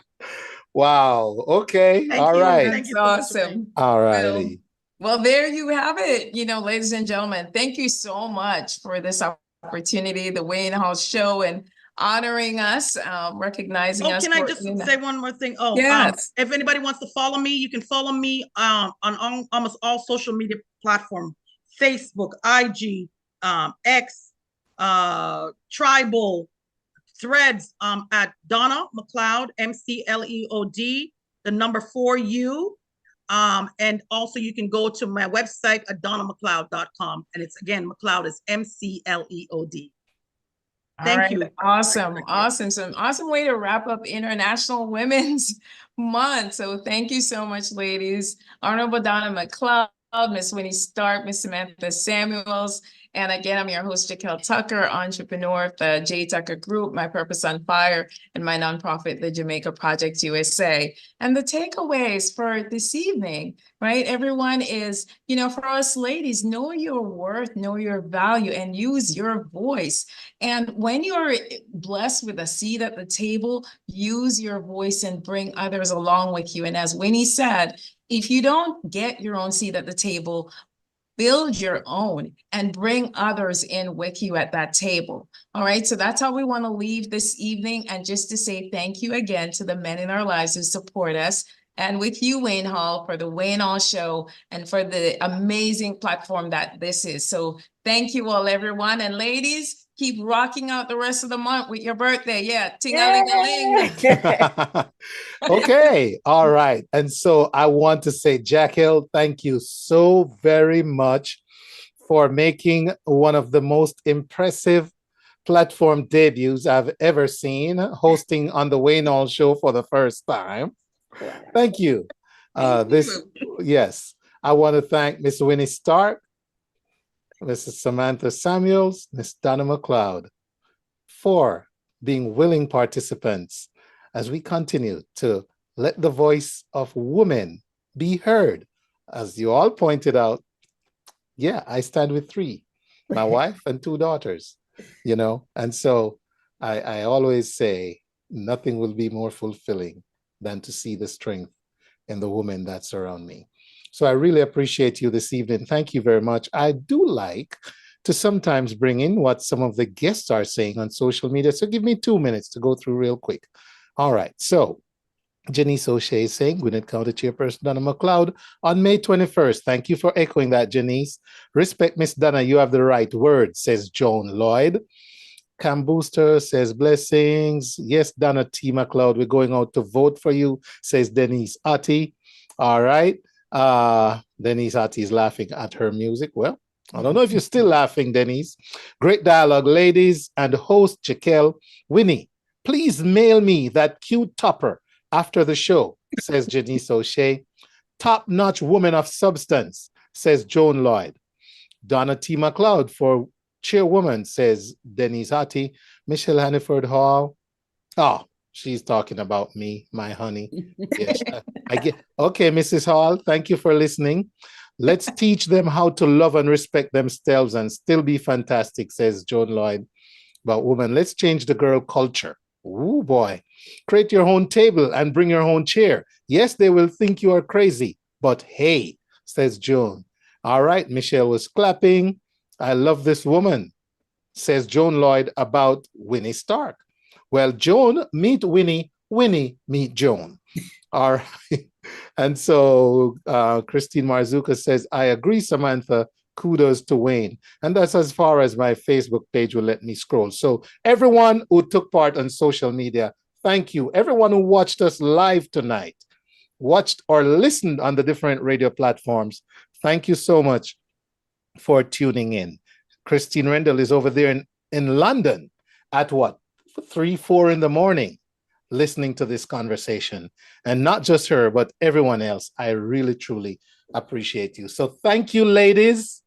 Wow. Okay. Thank All you. right. Thank you so much, Awesome. Wayne. All righty. Well, there you have it. Ladies and gentlemen, thank you so much for this opportunity, the Wayne Hall Show, and honoring us, recognizing us. Can I just say one more thing? Yes. If anybody wants to follow me, you can follow me on almost all social media platforms: Facebook, IG, X, Tribal, Threads, at Donna Mcleod, McLeod, the number 4U. And also you can go to my website at donnamcleod.com. And it's again, McLeod is MCLEOD. Thank you. Awesome. Awesome. So an awesome way to wrap up International Women's Month. So thank you so much, ladies. Honorable Donna Mcleod, Miss Winnie Starke, Miss Samantha Samuels. And again, I'm your host, Jaquel Tucker, entrepreneur of the J. Tucker Group, My Purpose on Fire, and my nonprofit, the Jamaica Project USA. And the takeaways for this evening, right? Everyone is, for us ladies, know your worth, know your value, and use your voice. And when you're blessed with a seat at the table, use your voice and bring others along with you. And as Winnie said, if you don't get your own seat at the table, build your own and bring others in with you at that table. All right. So that's how we want to leave this evening. And just to say thank you again to the men in our lives who support us. And with you, Wayne Hall, for the Wayne Hall Show and for the amazing platform that this is. So thank you all, everyone. And ladies, keep rocking out the rest of the month with your birthday. Yeah. Ting-a-ling-a-ling. Okay. All right. And so I want to say, Jaquel, thank you so very much for making one of the most impressive platform debuts I've ever seen, hosting on the Wayne Hall Show for the first time. Thank you. Yes. I want to thank Miss Winnie Starke, Mrs. Samantha Samuels, Miss Donna Mcleod for being willing participants as we continue to let the voice of women be heard. As you all pointed out, yeah, I stand with 3, my wife and 2 daughters, and so I always say nothing will be more fulfilling than to see the strength in the women that surround me. So I really appreciate you this evening. Thank you very much. I do like to sometimes bring in what some of the guests are saying on social media. So give me 2 minutes to go through real quick. All right. So Janice O'Shea is saying, Gwinnett County Chairperson Donna Mcleod on May 21st. Thank you for echoing that, Janice. Respect, Miss Donna. You have the right word, says Joan Lloyd. Cam Booster says, blessings. Yes, Donna T. Mcleod, we're going out to vote for you, says Denise Ati. All right. Denise Ati is laughing at her music. Well, I don't know if you're still laughing, Denise. Great dialogue, ladies. And host Jaquel, Winnie, please mail me that cute topper after the show, says Janice O'Shea. Top-notch woman of substance, says Joan Lloyd. Donna T. Mcleod for chairwoman, says Denise Hattie. Michelle Hanniford Hall. Oh, she's talking about me, my honey. Yes, I get. Okay, Mrs. Hall, thank you for listening. Let's teach them how to love and respect themselves and still be fantastic, says Joan Lloyd. But woman, let's change the girl culture. Ooh, boy. Create your own table and bring your own chair. Yes, they will think you are crazy, but hey, says Joan. All right, Michelle was clapping. I love this woman, says Joan Lloyd about Winnie Starke. Well, Joan, meet Winnie. Winnie, meet Joan. All right. And so Christine Marzuka says, I agree, Samantha. Kudos to Wayne. And that's as far as my Facebook page will let me scroll. So everyone who took part on social media, thank you. Everyone who watched us live tonight, watched or listened on the different radio platforms, thank you so much for tuning in. Christine Rendell is over there in London at what? 3, 4 in the morning, listening to this conversation. And not just her, but everyone else. I really, truly appreciate you. So thank you, ladies.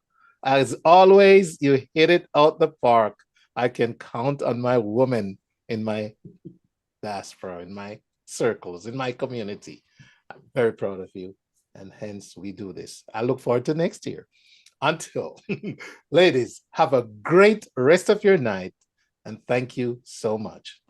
As always, you hit it out the park. I can count on my woman in my diaspora, in my circles, in my community. I'm very proud of you. And hence we do this. I look forward to next year. Until, ladies, have a great rest of your night. And thank you so much.